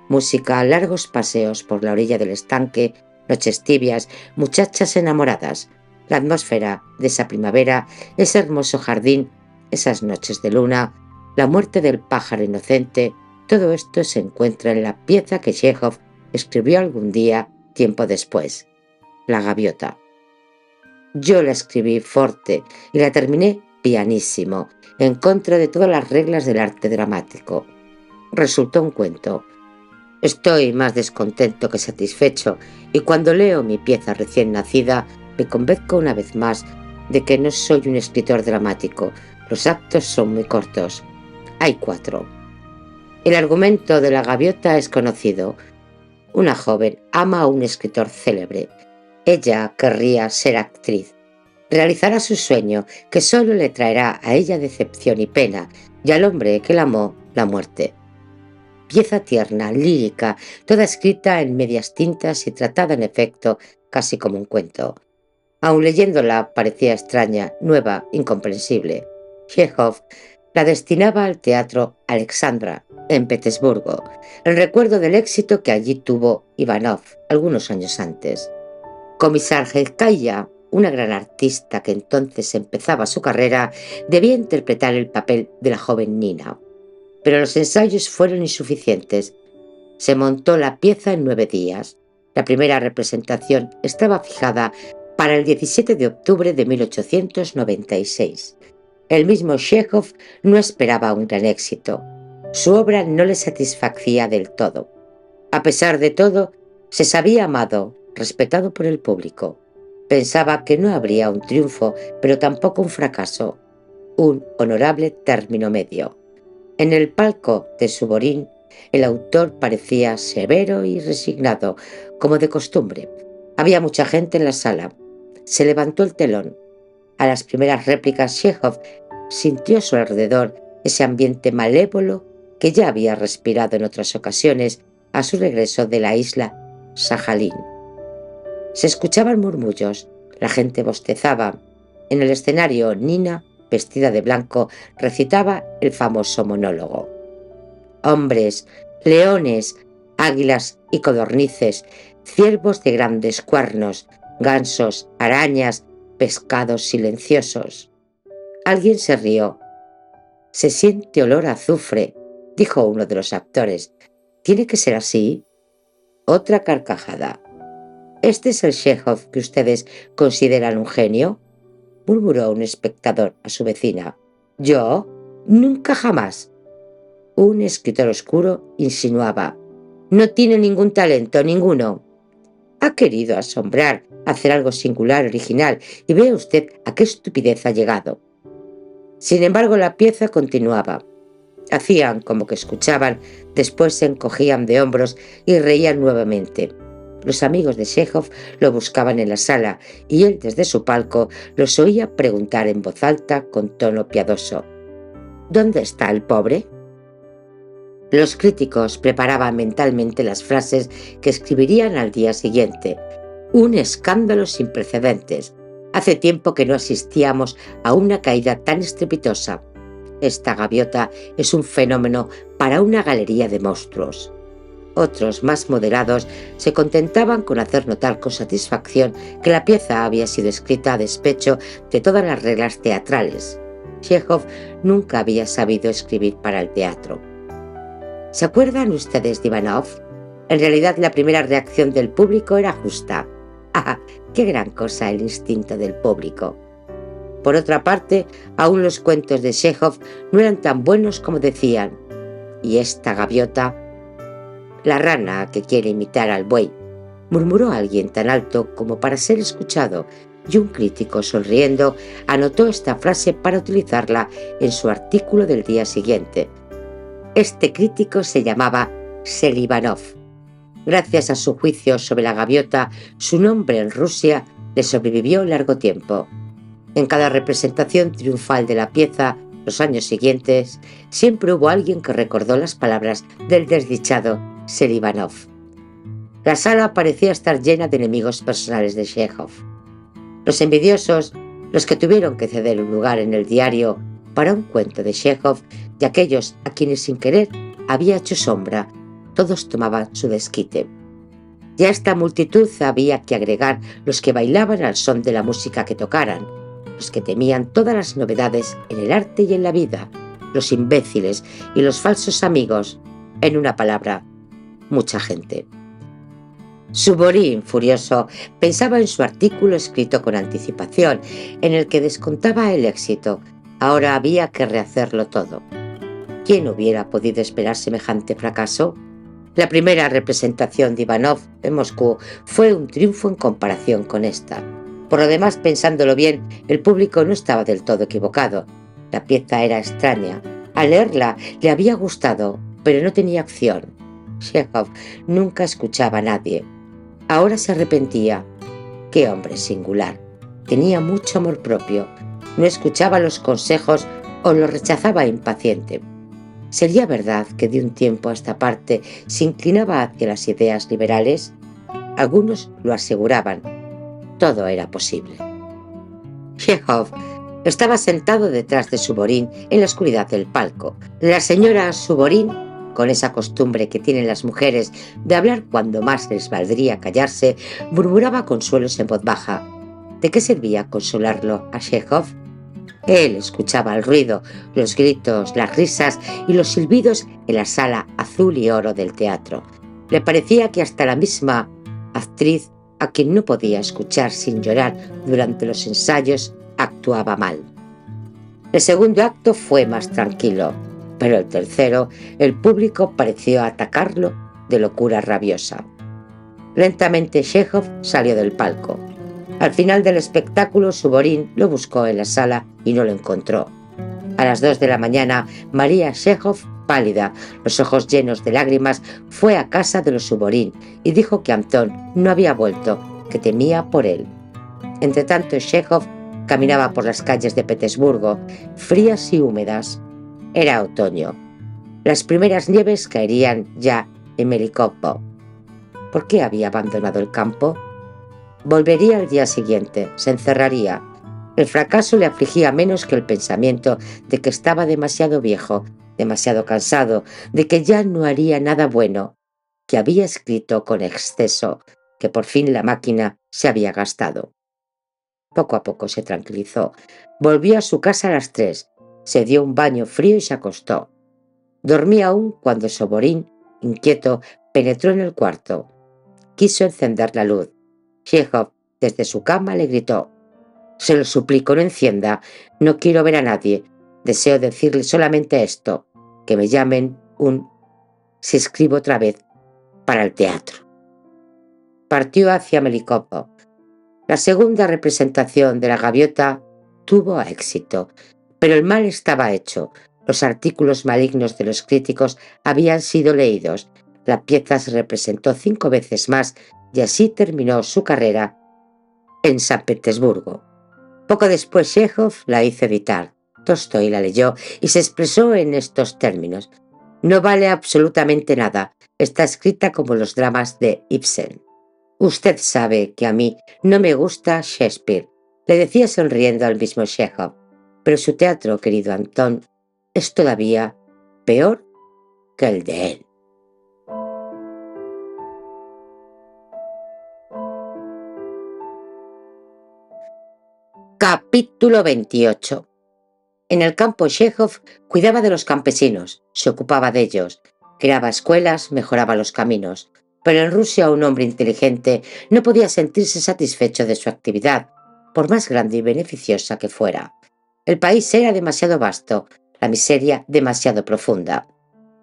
Música, largos paseos por la orilla del estanque, noches tibias, muchachas enamoradas. La atmósfera de esa primavera, ese hermoso jardín, esas noches de luna, la muerte del pájaro inocente, todo esto se encuentra en la pieza que Chekhov escribió algún día, tiempo después, La gaviota. Yo la escribí forte y la terminé pianísimo, en contra de todas las reglas del arte dramático. Resultó un cuento. Estoy más descontento que satisfecho, y cuando leo mi pieza recién nacida, me convenzco una vez más de que no soy un escritor dramático. Los actos son muy cortos. Hay 4. El argumento de La gaviota es conocido. Una joven ama a un escritor célebre. Ella querría ser actriz. Realizará su sueño, que solo le traerá a ella decepción y pena, y al hombre que la amó, la muerte. Pieza tierna, lírica, toda escrita en medias tintas y tratada en efecto casi como un cuento. Aun leyéndola parecía extraña, nueva, incomprensible. Chekhov la destinaba al Teatro Alexandra, en Petersburgo, en recuerdo del éxito que allí tuvo Ivanov algunos años antes. Komisarjevskaya, una gran artista que entonces empezaba su carrera, debía interpretar el papel de la joven Nina. Pero los ensayos fueron insuficientes. Se montó la pieza en 9 días. La primera representación estaba fijada para el 17 de octubre de 1896. El mismo Chekhov no esperaba un gran éxito. Su obra no le satisfacía del todo. A pesar de todo, se sabía amado, respetado por el público. Pensaba que no habría un triunfo, pero tampoco un fracaso. Un honorable término medio. En el palco de Suvorín, el autor parecía severo y resignado, como de costumbre. Había mucha gente en la sala. Se levantó el telón. A las primeras réplicas, Chekhov sintió a su alrededor ese ambiente malévolo que ya había respirado en otras ocasiones a su regreso de la isla Sajalín. Se escuchaban murmullos, la gente bostezaba. En el escenario, Nina, vestida de blanco, recitaba el famoso monólogo. Hombres, leones, águilas y codornices, ciervos de grandes cuernos, gansos, arañas, pescados silenciosos. Alguien se rió. «Se siente olor a azufre», dijo uno de los actores. «¿Tiene que ser así?» Otra carcajada. «¿Este es el Chekhov que ustedes consideran un genio?», murmuró un espectador a su vecina. «¿Yo? Nunca jamás». Un escritor oscuro insinuaba. «No tiene ningún talento, ninguno». «Ha querido asombrar, hacer algo singular, original, y vea usted a qué estupidez ha llegado». Sin embargo, la pieza continuaba. Hacían como que escuchaban, después se encogían de hombros y reían nuevamente. Los amigos de Chekhov lo buscaban en la sala y él desde su palco los oía preguntar en voz alta con tono piadoso: «¿Dónde está el pobre?». Los críticos preparaban mentalmente las frases que escribirían al día siguiente. «Un escándalo sin precedentes. Hace tiempo que no asistíamos a una caída tan estrepitosa. Esta gaviota es un fenómeno para una galería de monstruos». Otros, más moderados, se contentaban con hacer notar con satisfacción que la pieza había sido escrita a despecho de todas las reglas teatrales. Chekhov nunca había sabido escribir para el teatro. ¿Se acuerdan ustedes de Ivanov? En realidad, la primera reacción del público era justa. ¡Ah, qué gran cosa el instinto del público! Por otra parte, aún los cuentos de Chekhov no eran tan buenos como decían. «Y esta gaviota, la rana que quiere imitar al buey», murmuró alguien tan alto como para ser escuchado, y un crítico, sonriendo, anotó esta frase para utilizarla en su artículo del día siguiente. Este crítico se llamaba Selivanov. Gracias a su juicio sobre la gaviota, su nombre en Rusia le sobrevivió largo tiempo. En cada representación triunfal de la pieza, los años siguientes, siempre hubo alguien que recordó las palabras del desdichado Selivanov. La sala parecía estar llena de enemigos personales de Chekhov. Los envidiosos, los que tuvieron que ceder un lugar en el diario para un cuento de Chekhov, y aquellos a quienes sin querer había hecho sombra, todos tomaban su desquite. Y a esta multitud había que agregar los que bailaban al son de la música que tocaran, los que temían todas las novedades en el arte y en la vida, los imbéciles y los falsos amigos, en una palabra, mucha gente. Suvorín, furioso, pensaba en su artículo escrito con anticipación, en el que descontaba el éxito. Ahora había que rehacerlo todo. ¿Quién hubiera podido esperar semejante fracaso? La primera representación de Ivanov en Moscú fue un triunfo en comparación con esta. Por lo demás, pensándolo bien, el público no estaba del todo equivocado. La pieza era extraña. Al leerla le había gustado, pero no tenía acción. Chekhov nunca escuchaba a nadie. Ahora se arrepentía. ¡Qué hombre singular! Tenía mucho amor propio. No escuchaba los consejos o los rechazaba impaciente. ¿Sería verdad que de un tiempo a esta parte se inclinaba hacia las ideas liberales? Algunos lo aseguraban. Todo era posible. Chekhov estaba sentado detrás de Suvorín en la oscuridad del palco. La señora Suvorín, con esa costumbre que tienen las mujeres de hablar cuando más les valdría callarse, murmuraba consuelos en voz baja. ¿De qué servía consolarlo a Chekhov? Él escuchaba el ruido, los gritos, las risas y los silbidos en la sala azul y oro del teatro. Le parecía que hasta la misma actriz, a quien no podía escuchar sin llorar durante los ensayos, actuaba mal. El segundo acto fue más tranquilo, pero el tercero, el público pareció atacarlo de locura rabiosa. Lentamente Chekhov salió del palco. Al final del espectáculo, Suvorín lo buscó en la sala y no lo encontró. A las 2 de la mañana, María Chekhov, pálida, los ojos llenos de lágrimas, fue a casa de los Suvorín y dijo que Antón no había vuelto, que temía por él. Entretanto, Chekhov caminaba por las calles de Petersburgo, frías y húmedas. Era otoño. Las primeras nieves caerían ya en Melitopol. ¿Por qué había abandonado el campo? Volvería al día siguiente, se encerraría. El fracaso le afligía menos que el pensamiento de que estaba demasiado viejo, demasiado cansado, de que ya no haría nada bueno, que había escrito con exceso, que por fin la máquina se había gastado. Poco a poco se tranquilizó. Volvió a su casa a las 3, se dio un baño frío y se acostó. Dormía aún cuando Soborín, inquieto, penetró en el cuarto. Quiso encender la luz. Chekhov, desde su cama, le gritó: «Se lo suplico, no encienda. No quiero ver a nadie. Deseo decirle solamente esto, que me llamen si escribo otra vez para el teatro». Partió hacia Melitopol. La segunda representación de La Gaviota tuvo éxito, pero el mal estaba hecho. Los artículos malignos de los críticos habían sido leídos. La pieza se representó 5 veces más y así terminó su carrera en San Petersburgo. Poco después Chekhov la hizo editar. Tolstói la leyó y se expresó en estos términos: «No vale absolutamente nada. Está escrita como los dramas de Ibsen». «Usted sabe que a mí no me gusta Shakespeare», le decía sonriendo al mismo Chekhov, «pero su teatro, querido Antón, es todavía peor que el de él». Capítulo 28. En el campo Chekhov cuidaba de los campesinos, se ocupaba de ellos, creaba escuelas, mejoraba los caminos. Pero en Rusia un hombre inteligente no podía sentirse satisfecho de su actividad, por más grande y beneficiosa que fuera. El país era demasiado vasto, la miseria demasiado profunda.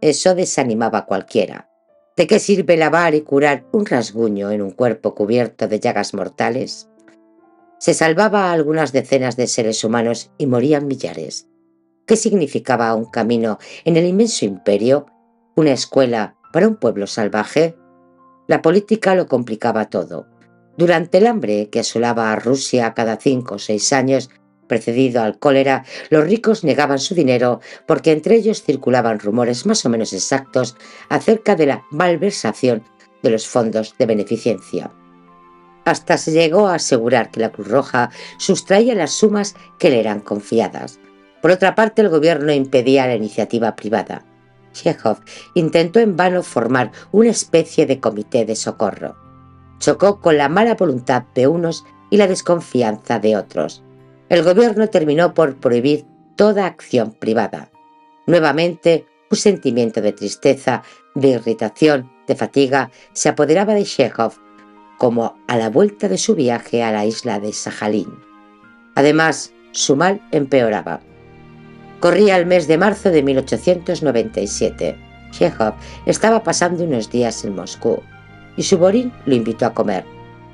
Eso desanimaba a cualquiera. ¿De qué sirve lavar y curar un rasguño en un cuerpo cubierto de llagas mortales? Se salvaba a algunas decenas de seres humanos y morían millares. ¿Qué significaba un camino en el inmenso imperio? ¿Una escuela para un pueblo salvaje? La política lo complicaba todo. Durante el hambre que asolaba a Rusia cada 5 o 6 años, precedido al cólera, los ricos negaban su dinero porque entre ellos circulaban rumores más o menos exactos acerca de la malversación de los fondos de beneficencia. Hasta se llegó a asegurar que la Cruz Roja sustraía las sumas que le eran confiadas. Por otra parte, el gobierno impedía la iniciativa privada. Chekhov intentó en vano formar una especie de comité de socorro. Chocó con la mala voluntad de unos y la desconfianza de otros. El gobierno terminó por prohibir toda acción privada. Nuevamente, un sentimiento de tristeza, de irritación, de fatiga se apoderaba de Chekhov, como a la vuelta de su viaje a la isla de Sajalín. Además, su mal empeoraba. Corría el mes de marzo de 1897. Chekhov estaba pasando unos días en Moscú y Suvorín lo invitó a comer.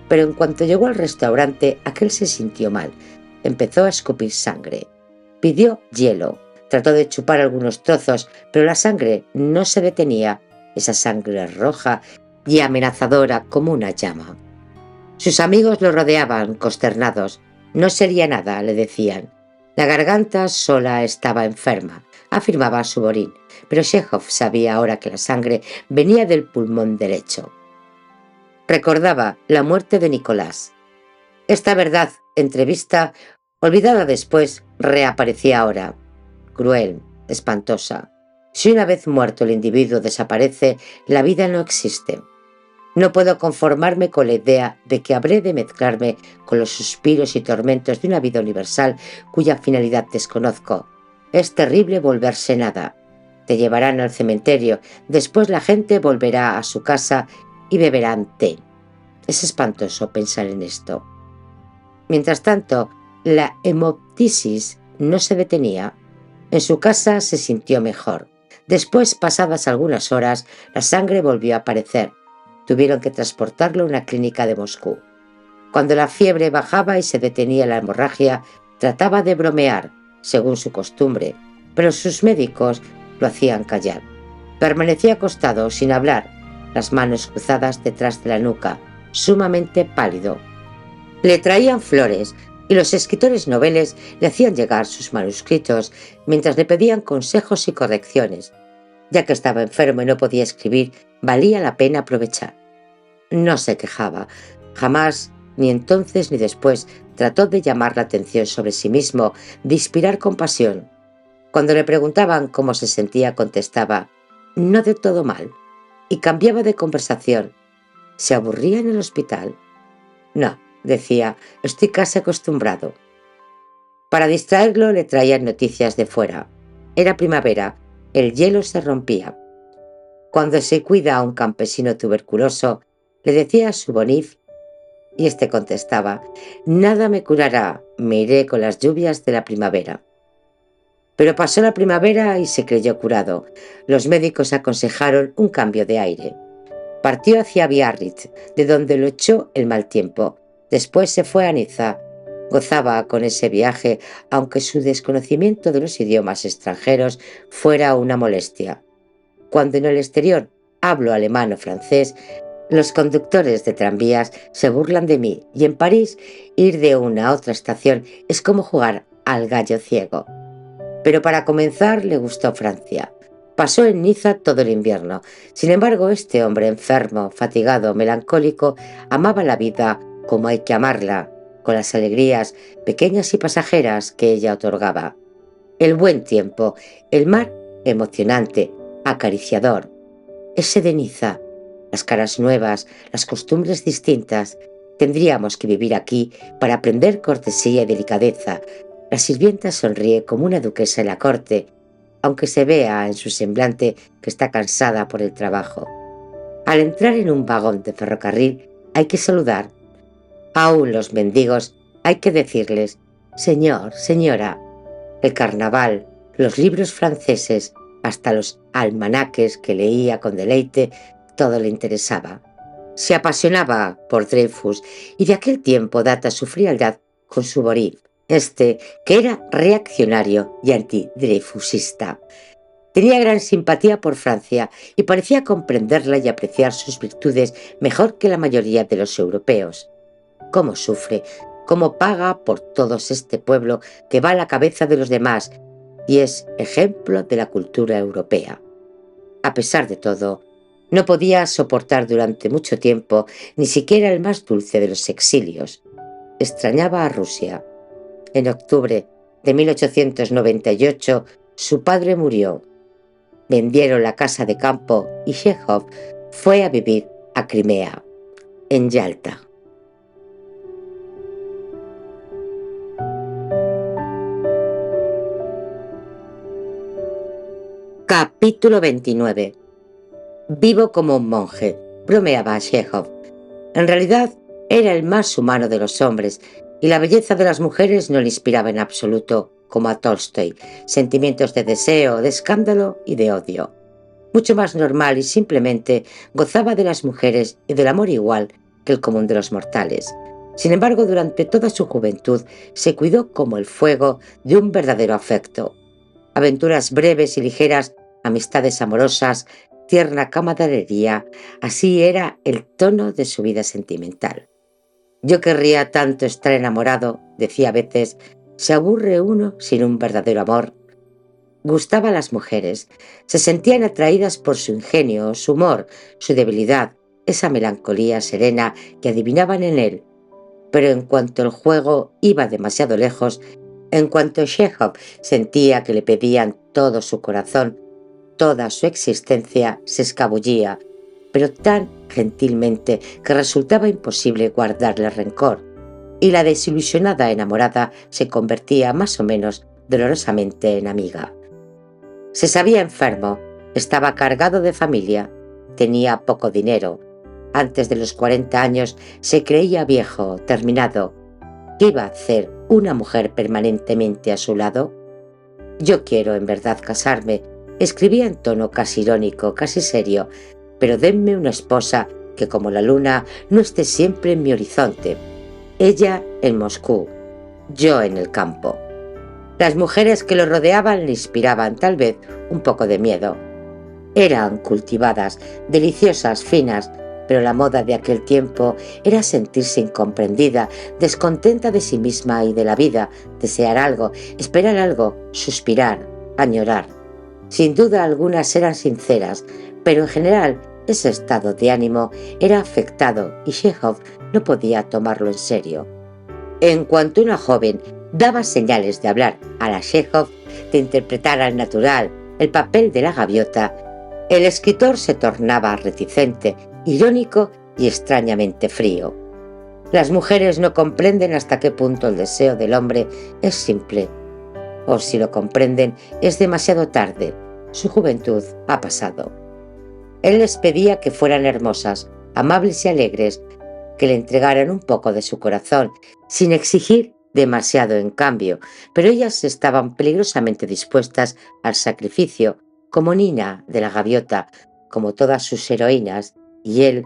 Pero en cuanto llegó al restaurante, aquel se sintió mal. Empezó a escupir sangre. Pidió hielo. Trató de chupar algunos trozos, pero la sangre no se detenía, esa sangre roja y amenazadora como una llama. Sus amigos lo rodeaban, consternados. No sería nada, le decían. La garganta sola estaba enferma, afirmaba Suvorín, pero Chekhov sabía ahora que la sangre venía del pulmón derecho. Recordaba la muerte de Nicolás. Esta verdad, entrevista, olvidada después, reaparecía ahora. Cruel, espantosa. Si una vez muerto el individuo desaparece, la vida no existe. No puedo conformarme con la idea de que habré de mezclarme con los suspiros y tormentos de una vida universal cuya finalidad desconozco. Es terrible volverse nada. Te llevarán al cementerio, después la gente volverá a su casa y beberán té. Es espantoso pensar en esto. Mientras tanto, la hemoptisis no se detenía. En su casa se sintió mejor. Después, pasadas algunas horas, la sangre volvió a aparecer. Tuvieron que transportarlo a una clínica de Moscú. Cuando la fiebre bajaba y se detenía la hemorragia, trataba de bromear, según su costumbre, pero sus médicos lo hacían callar. Permanecía acostado, sin hablar, las manos cruzadas detrás de la nuca, sumamente pálido. Le traían flores y los escritores noveles le hacían llegar sus manuscritos mientras le pedían consejos y correcciones. Ya que estaba enfermo y no podía escribir, valía la pena aprovechar. No se quejaba. Jamás, ni entonces ni después, trató de llamar la atención sobre sí mismo, de inspirar compasión. Cuando le preguntaban cómo se sentía, contestaba: «No de todo mal», y cambiaba de conversación. ¿Se aburría en el hospital? No, decía, estoy casi acostumbrado. Para distraerlo le traían noticias de fuera. Era primavera, el hielo se rompía. Cuando se cuida a un campesino tuberculoso, le decía a su Bonif, y este contestaba, nada me curará, me iré con las lluvias de la primavera. Pero pasó la primavera y se creyó curado. Los médicos aconsejaron un cambio de aire. Partió hacia Biarritz, de donde lo echó el mal tiempo. Después se fue a Niza. Gozaba con ese viaje, aunque su desconocimiento de los idiomas extranjeros fuera una molestia. Cuando en el exterior hablo alemán o francés, los conductores de tranvías se burlan de mí y en París ir de una a otra estación es como jugar al gallo ciego. Pero para comenzar le gustó Francia. Pasó en Niza todo el invierno. Sin embargo, este hombre enfermo, fatigado, melancólico, amaba la vida como hay que amarla, con las alegrías pequeñas y pasajeras que ella otorgaba. El buen tiempo, el mar emocionante, acariciador. Ese de Niza, las caras nuevas, las costumbres distintas. Tendríamos que vivir aquí para aprender cortesía y delicadeza. La sirvienta sonríe como una duquesa en la corte, aunque se vea en su semblante que está cansada por el trabajo. Al entrar en un vagón de ferrocarril hay que saludar. Aún los mendigos hay que decirles, señor, señora. El carnaval, los libros franceses, hasta los almanaques que leía con deleite, todo le interesaba. Se apasionaba por Dreyfus y de aquel tiempo data su frialdad con su Bonif, que era reaccionario y antidreyfusista. Tenía gran simpatía por Francia y parecía comprenderla y apreciar sus virtudes mejor que la mayoría de los europeos. Cómo sufre, cómo paga por todos este pueblo que va a la cabeza de los demás y es ejemplo de la cultura europea. A pesar de todo, no podía soportar durante mucho tiempo ni siquiera el más dulce de los exilios. Extrañaba a Rusia. En octubre de 1898 su padre murió. Vendieron la casa de campo y Chekhov fue a vivir a Crimea, en Yalta. Capítulo 29. Vivo como un monje, bromeaba Chekhov. En realidad era el más humano de los hombres y la belleza de las mujeres no le inspiraba en absoluto, como a Tolstoy, sentimientos de deseo, de escándalo y de odio. Mucho más normal y simplemente gozaba de las mujeres y del amor igual que el común de los mortales. Sin embargo, durante toda su juventud se cuidó como el fuego de un verdadero afecto. Aventuras breves y ligeras, amistades amorosas, tierna camaradería, así era el tono de su vida sentimental. Yo querría tanto estar enamorado, decía a veces, ¿se aburre uno sin un verdadero amor? Gustaba a las mujeres, se sentían atraídas por su ingenio, su humor, su debilidad, esa melancolía serena que adivinaban en él. Pero en cuanto el juego iba demasiado lejos, en cuanto Chekhov sentía que le pedían todo su corazón, toda su existencia se escabullía, pero tan gentilmente que resultaba imposible guardarle rencor, y la desilusionada enamorada se convertía más o menos dolorosamente en amiga. Se sabía enfermo, estaba cargado de familia, tenía poco dinero. Antes de los 40 años se creía viejo, terminado. ¿Qué iba a hacer una mujer permanentemente a su lado? Yo quiero en verdad casarme, escribía en tono casi irónico, casi serio, pero denme una esposa que como la luna no esté siempre en mi horizonte. Ella en Moscú, yo en el campo. Las mujeres que lo rodeaban le inspiraban tal vez un poco de miedo. Eran cultivadas, deliciosas, finas, pero la moda de aquel tiempo era sentirse incomprendida, descontenta de sí misma y de la vida, desear algo, esperar algo, suspirar, añorar. Sin duda algunas eran sinceras, pero en general ese estado de ánimo era afectado y Chekhov no podía tomarlo en serio. En cuanto una joven daba señales de hablar a la Chekhov, de interpretar al natural el papel de la gaviota, el escritor se tornaba reticente, irónico y extrañamente frío. Las mujeres no comprenden hasta qué punto el deseo del hombre es simple. O si lo comprenden, es demasiado tarde. Su juventud ha pasado. Él les pedía que fueran hermosas, amables y alegres, que le entregaran un poco de su corazón, sin exigir demasiado en cambio, pero ellas estaban peligrosamente dispuestas al sacrificio, como Nina de la Gaviota, como todas sus heroínas, y él,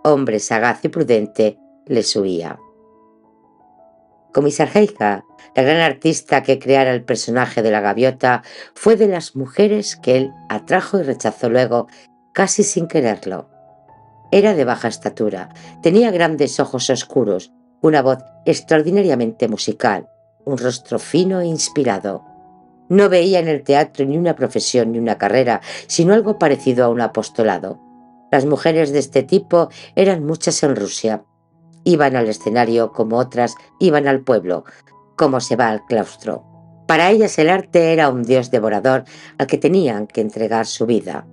hombre sagaz y prudente, les huía. Komisarjevska, la gran artista que creara el personaje de la gaviota, fue de las mujeres que él atrajo y rechazó luego, casi sin quererlo. Era de baja estatura, tenía grandes ojos oscuros, una voz extraordinariamente musical, un rostro fino e inspirado. No veía en el teatro ni una profesión ni una carrera, sino algo parecido a un apostolado. Las mujeres de este tipo eran muchas en Rusia. Iban al escenario como otras iban al pueblo, como se va al claustro. Para ellas el arte era un dios devorador al que tenían que entregar su vida.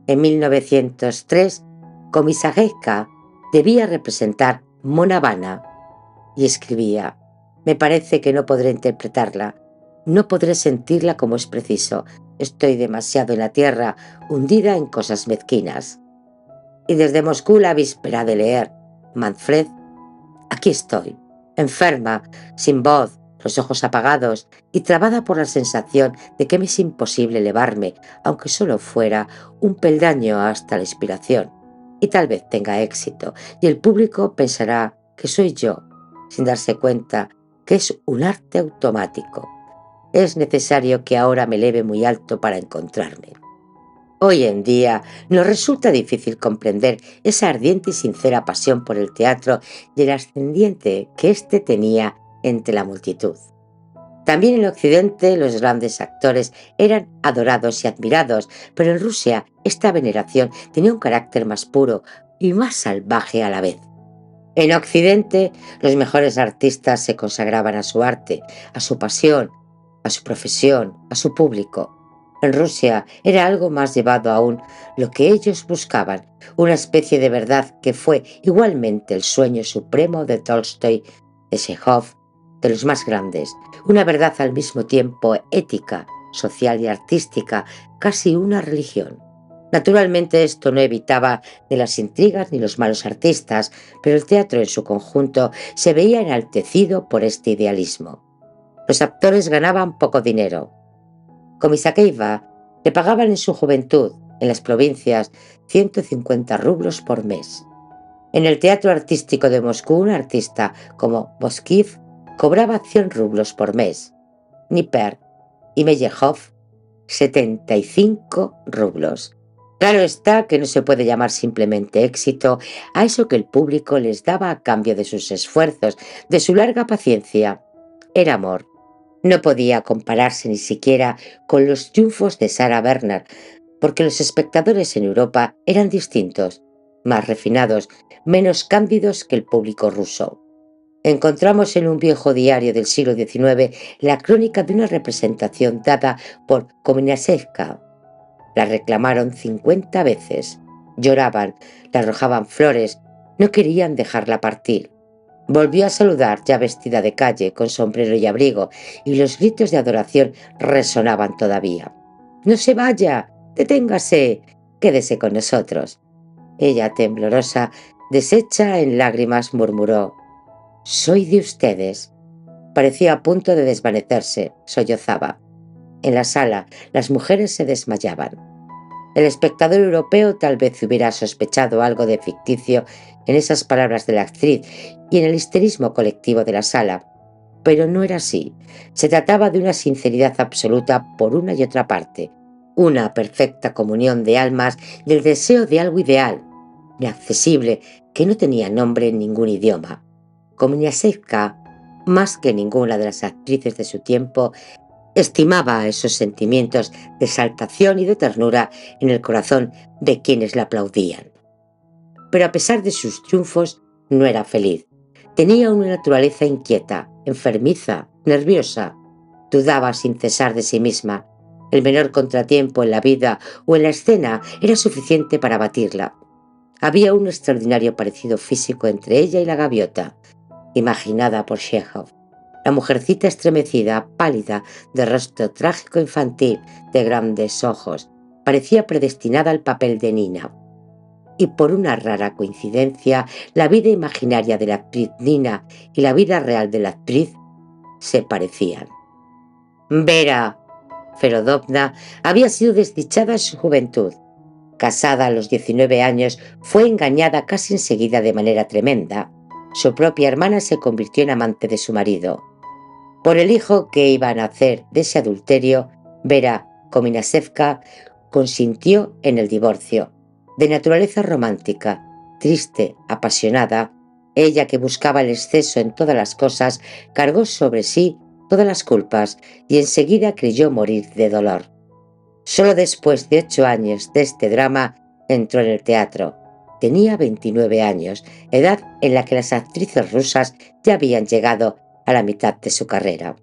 En 1903, Komisarjevska debía representar Mona Vana y escribía: «Me parece que no podré interpretarla, no podré sentirla como es preciso, estoy demasiado en la tierra, hundida en cosas mezquinas». Y desde Moscú, la víspera de leer Manfred, aquí estoy, enferma, sin voz, los ojos apagados y trabada por la sensación de que me es imposible elevarme, aunque solo fuera un peldaño hasta la inspiración. Y tal vez tenga éxito, y el público pensará que soy yo, sin darse cuenta que es un arte automático. Es necesario que ahora me eleve muy alto para encontrarme. Hoy en día nos resulta difícil comprender esa ardiente y sincera pasión por el teatro y el ascendiente que éste tenía entre la multitud. También en Occidente los grandes actores eran adorados y admirados, pero en Rusia esta veneración tenía un carácter más puro y más salvaje a la vez. En Occidente los mejores artistas se consagraban a su arte, a su pasión, a su profesión, a su público. En Rusia era algo más llevado aún lo que ellos buscaban, una especie de verdad que fue igualmente el sueño supremo de Tolstoy, de Chekhov, de los más grandes, una verdad al mismo tiempo ética, social y artística, casi una religión. Naturalmente esto no evitaba ni las intrigas ni los malos artistas, pero el teatro en su conjunto se veía enaltecido por este idealismo. Los actores ganaban poco dinero. Komisarjevska le pagaban en su juventud, en las provincias, 150 rublos por mes. En el teatro artístico de Moscú, un artista como Boskiv cobraba 100 rublos por mes. Dnieper y Meyerhoff, 75 rublos. Claro está que no se puede llamar simplemente éxito a eso que el público les daba a cambio de sus esfuerzos, de su larga paciencia. Era amor. No podía compararse ni siquiera con los triunfos de Sarah Bernhardt, porque los espectadores en Europa eran distintos, más refinados, menos cándidos que el público ruso. Encontramos en un viejo diario del siglo XIX la crónica de una representación dada por Komisarjevska. La reclamaron 50 veces, lloraban, le arrojaban flores, no querían dejarla partir. Volvió a saludar ya vestida de calle, con sombrero y abrigo, y los gritos de adoración resonaban todavía. «¡No se vaya! ¡Deténgase! ¡Quédese con nosotros!». Ella, temblorosa, deshecha en lágrimas, murmuró: «Soy de ustedes». Parecía a punto de desvanecerse, sollozaba. En la sala, las mujeres se desmayaban. El espectador europeo tal vez hubiera sospechado algo de ficticio en esas palabras de la actriz y en el histerismo colectivo de la sala, pero no era así. Se trataba de una sinceridad absoluta por una y otra parte, una perfecta comunión de almas y el deseo de algo ideal, inaccesible, que no tenía nombre en ningún idioma. Komisarjevska, más que ninguna de las actrices de su tiempo, estimaba esos sentimientos de exaltación y de ternura en el corazón de quienes la aplaudían. Pero a pesar de sus triunfos, no era feliz. Tenía una naturaleza inquieta, enfermiza, nerviosa. Dudaba sin cesar de sí misma. El menor contratiempo en la vida o en la escena era suficiente para abatirla. Había un extraordinario parecido físico entre ella y la gaviota, imaginada por Chekhov. La mujercita estremecida, pálida, de rostro trágico infantil, de grandes ojos, parecía predestinada al papel de Nina. Y por una rara coincidencia, la vida imaginaria de la actriz Nina y la vida real de la actriz se parecían. Vera Ferodovna había sido desdichada en su juventud. Casada a los 19 años, fue engañada casi enseguida de manera tremenda. Su propia hermana se convirtió en amante de su marido. Por el hijo que iba a nacer de ese adulterio, Vera Kominasevka consintió en el divorcio. De naturaleza romántica, triste, apasionada, ella que buscaba el exceso en todas las cosas, cargó sobre sí todas las culpas y enseguida creyó morir de dolor. Solo después de 8 años de este drama entró en el teatro. Tenía 29 años, edad en la que las actrices rusas ya habían llegado a la mitad de su carrera.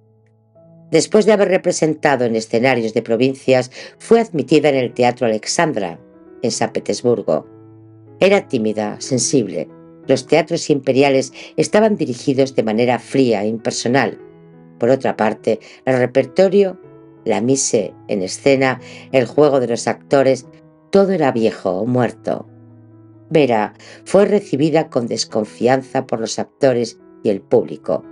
Después de haber representado en escenarios de provincias, fue admitida en el Teatro Alexandra, en San Petersburgo. Era tímida, sensible. Los teatros imperiales estaban dirigidos de manera fría e impersonal. Por otra parte, el repertorio, la mise en escena, el juego de los actores, todo era viejo o muerto. Vera fue recibida con desconfianza por los actores y el público.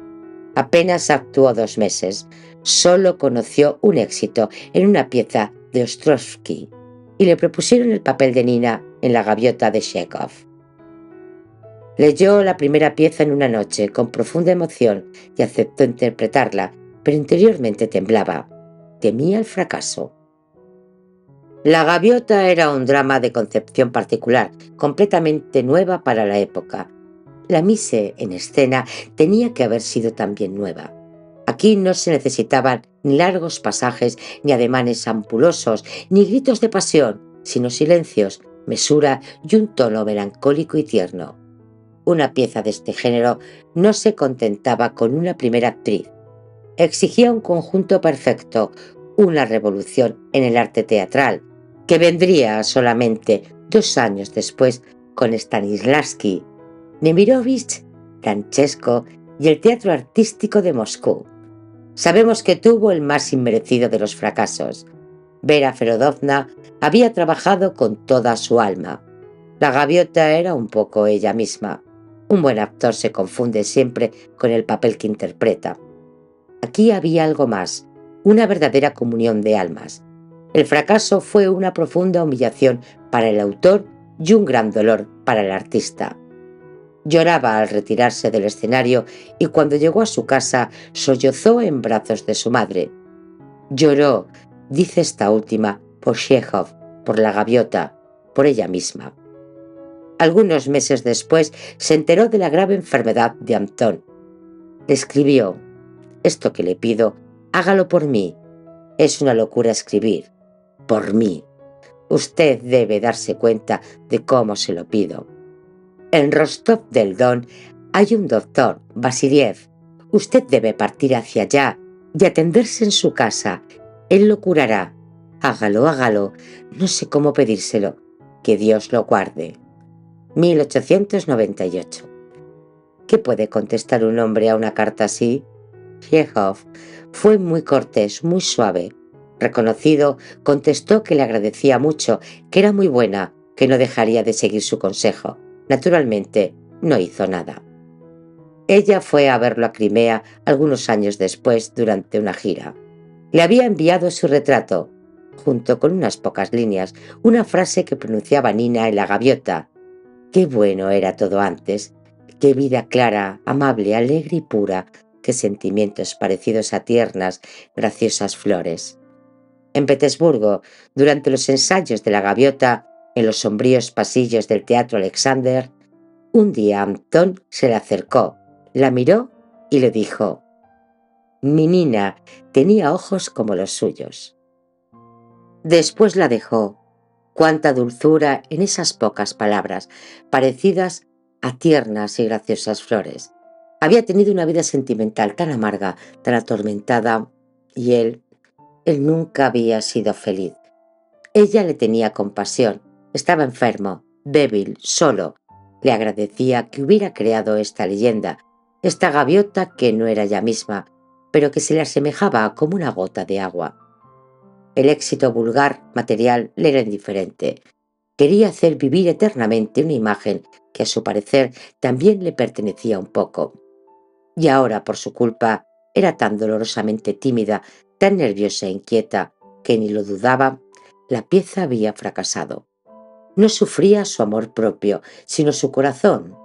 Apenas actuó 2 meses. Solo conoció un éxito en una pieza de Ostrovsky y le propusieron el papel de Nina en La gaviota de Chekhov. Leyó la primera pieza en una noche con profunda emoción y aceptó interpretarla, pero interiormente temblaba. Temía el fracaso. La gaviota era un drama de concepción particular, completamente nueva para la época. La mise en escena tenía que haber sido también nueva. Aquí no se necesitaban ni largos pasajes, ni ademanes ampulosos, ni gritos de pasión, sino silencios, mesura y un tono melancólico y tierno. Una pieza de este género no se contentaba con una primera actriz. Exigía un conjunto perfecto, una revolución en el arte teatral, que vendría solamente 2 años después con Stanislavski, Nemirovich, Francesco y el Teatro Artístico de Moscú. Sabemos que tuvo el más inmerecido de los fracasos. Vera Ferodovna había trabajado con toda su alma. La gaviota era un poco ella misma. Un buen actor se confunde siempre con el papel que interpreta. Aquí había algo más, una verdadera comunión de almas. El fracaso fue una profunda humillación para el autor y un gran dolor para el artista. Lloraba al retirarse del escenario y cuando llegó a su casa sollozó en brazos de su madre. Lloró, dice esta última, por Chekhov, por la gaviota, por ella misma. Algunos meses después se enteró de la grave enfermedad de Anton. Le escribió: «Esto que le pido, hágalo por mí. Es una locura escribir. Por mí. Usted debe darse cuenta de cómo se lo pido. En Rostov del Don hay un doctor, Vasiliev. Usted debe partir hacia allá y atenderse en su casa. Él lo curará. Hágalo, hágalo. No sé cómo pedírselo. Que Dios lo guarde». 1898. ¿Qué puede contestar un hombre a una carta así? Chekhov fue muy cortés, muy suave. Reconocido, contestó que le agradecía mucho, que era muy buena, que no dejaría de seguir su consejo. Naturalmente, no hizo nada. Ella fue a verlo a Crimea algunos años después durante una gira. Le había enviado su retrato, junto con unas pocas líneas, una frase que pronunciaba Nina en La gaviota. Qué bueno era todo antes, qué vida clara, amable, alegre y pura, qué sentimientos parecidos a tiernas, graciosas flores. En Petersburgo, durante los ensayos de La gaviota, en los sombríos pasillos del Teatro Alexander, un día Anton se le acercó, la miró y le dijo: «Mi Nina tenía ojos como los suyos». Después la dejó. Cuánta dulzura en esas pocas palabras, parecidas a tiernas y graciosas flores. Había tenido una vida sentimental tan amarga, tan atormentada, y él nunca había sido feliz. Ella le tenía compasión, estaba enfermo, débil, solo, le agradecía que hubiera creado esta leyenda, esta gaviota que no era ella misma, pero que se le asemejaba como una gota de agua. El éxito vulgar, material, le era indiferente. Quería hacer vivir eternamente una imagen que a su parecer también le pertenecía un poco. Y ahora, por su culpa, era tan dolorosamente tímida, tan nerviosa e inquieta, que ni lo dudaba, la pieza había fracasado. No sufría su amor propio, sino su corazón.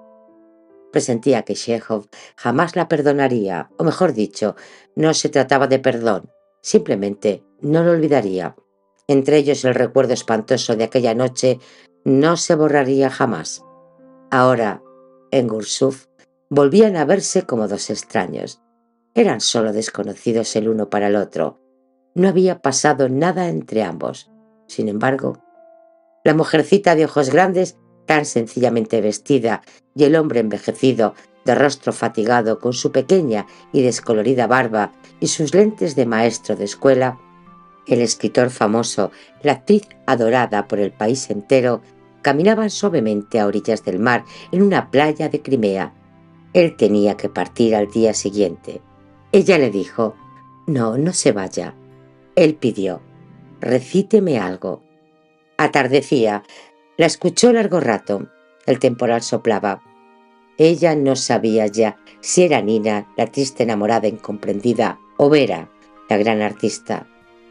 Presentía que Chekhov jamás la perdonaría, o mejor dicho, no se trataba de perdón, simplemente no lo olvidaría. Entre ellos el recuerdo espantoso de aquella noche no se borraría jamás. Ahora, en Gursuf, volvían a verse como dos extraños. Eran solo desconocidos el uno para el otro. No había pasado nada entre ambos. Sin embargo, la mujercita de ojos grandes, tan sencillamente vestida, y el hombre envejecido, de rostro fatigado, con su pequeña y descolorida barba y sus lentes de maestro de escuela, el escritor famoso, la actriz adorada por el país entero, caminaban suavemente a orillas del mar en una playa de Crimea. Él tenía que partir al día siguiente. Ella le dijo: «No, no se vaya». Él pidió: «Recíteme algo». Atardecía. La escuchó largo rato. El temporal soplaba. Ella no sabía ya si era Nina, la triste enamorada incomprendida, o Vera, la gran artista.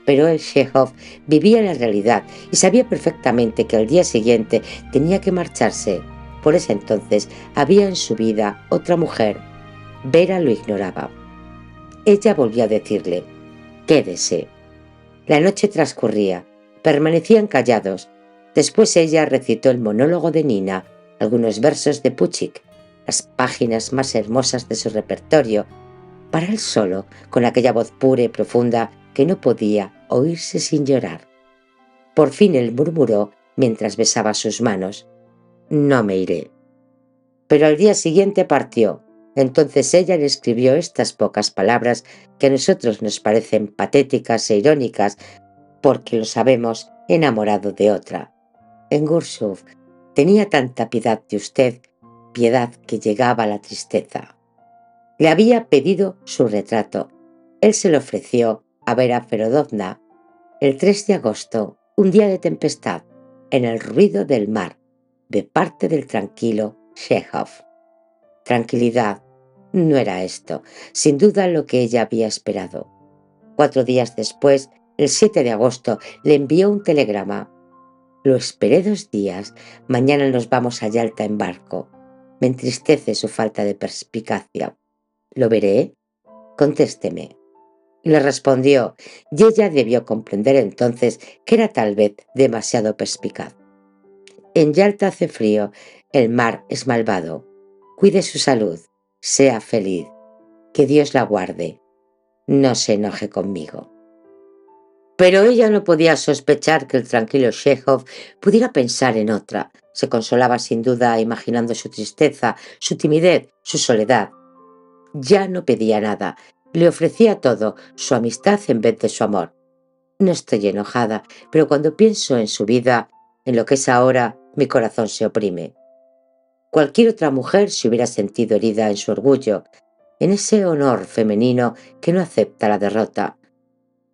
Pero el Chekhov vivía la realidad y sabía perfectamente que al día siguiente tenía que marcharse. Por ese entonces había en su vida otra mujer. Vera lo ignoraba. Ella volvió a decirle: «Quédese». La noche transcurría. Permanecían callados. Después ella recitó el monólogo de Nina, algunos versos de Puchik, las páginas más hermosas de su repertorio, para él solo, con aquella voz pura y profunda que no podía oírse sin llorar. Por fin él murmuró mientras besaba sus manos: «No me iré». Pero al día siguiente partió. Entonces ella le escribió estas pocas palabras que a nosotros nos parecen patéticas e irónicas, porque lo sabemos enamorado de otra. En Gursuf tenía tanta piedad de usted, piedad que llegaba a la tristeza. Le había pedido su retrato. Él se lo ofreció a Vera Ferodovna el 3 de agosto, un día de tempestad, en el ruido del mar, de parte del tranquilo Chekhov. Tranquilidad, no era esto, sin duda lo que ella había esperado. 4 días después, el 7 de agosto, le envió un telegrama: «Lo esperé 2 días, mañana nos vamos a Yalta en barco. Me entristece su falta de perspicacia. ¿Lo veré? Contésteme». Le respondió, y ella debió comprender entonces que era tal vez demasiado perspicaz. «En Yalta hace frío, el mar es malvado. Cuide su salud, sea feliz. Que Dios la guarde. No se enoje conmigo». Pero ella no podía sospechar que el tranquilo Chekhov pudiera pensar en otra. Se consolaba sin duda imaginando su tristeza, su timidez, su soledad. Ya no pedía nada, le ofrecía todo, su amistad en vez de su amor. «No estoy enojada, pero cuando pienso en su vida, en lo que es ahora, mi corazón se oprime». Cualquier otra mujer se hubiera sentido herida en su orgullo, en ese honor femenino que no acepta la derrota.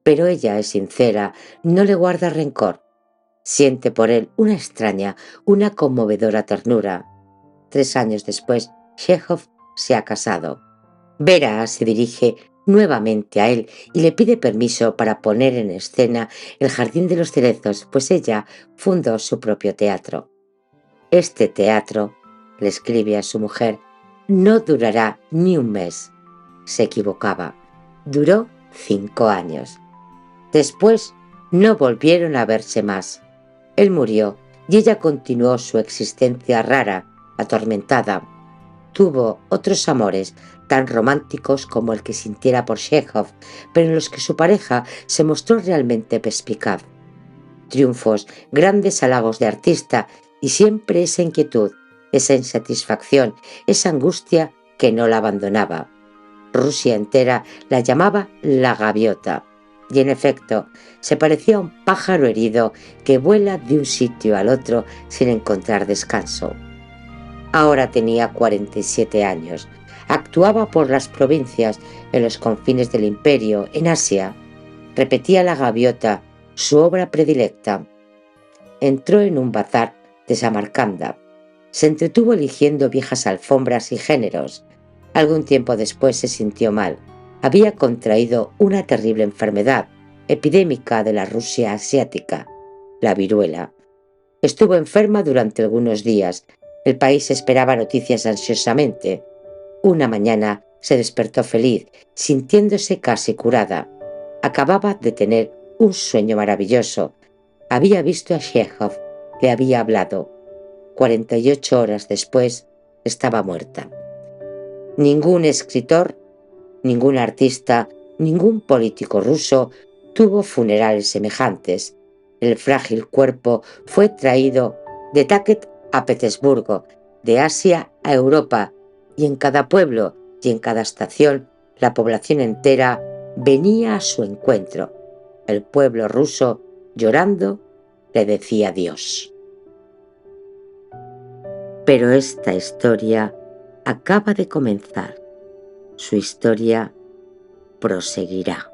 Pero ella es sincera, no le guarda rencor. Siente por él una extraña, una conmovedora ternura. 3 años después, Chekhov se ha casado. Vera se dirige nuevamente a él y le pide permiso para poner en escena El jardín de los cerezos, pues ella fundó su propio teatro. «Este teatro», le escribe a su mujer, «no durará ni un mes». Se equivocaba. Duró 5 años. Después no volvieron a verse más. Él murió y ella continuó su existencia rara, atormentada. Tuvo otros amores tan románticos como el que sintiera por Chekhov, pero en los que su pareja se mostró realmente perspicaz. Triunfos, grandes halagos de artista y siempre esa inquietud, esa insatisfacción, esa angustia que no la abandonaba. Rusia entera la llamaba la gaviota. Y en efecto, se parecía a un pájaro herido que vuela de un sitio al otro sin encontrar descanso. Ahora tenía 47 años. Actuaba por las provincias, en los confines del imperio, en Asia. Repetía La Gaviota, su obra predilecta. Entró en un bazar de Samarcanda. Se entretuvo eligiendo viejas alfombras y géneros. Algún tiempo después se sintió mal. Había contraído una terrible enfermedad, epidémica de la Rusia asiática, la viruela. Estuvo enferma durante algunos días. El país esperaba noticias ansiosamente. Una mañana se despertó feliz, sintiéndose casi curada. Acababa de tener un sueño maravilloso. Había visto a Chekhov, le había hablado. 48 horas después estaba muerta. Ningún escritor, ningún artista, ningún político ruso tuvo funerales semejantes. El frágil cuerpo fue traído de Táket a Petersburgo, de Asia a Europa, y en cada pueblo y en cada estación la población entera venía a su encuentro. El pueblo ruso, llorando, le decía adiós. Pero esta historia acaba de comenzar. Su historia proseguirá.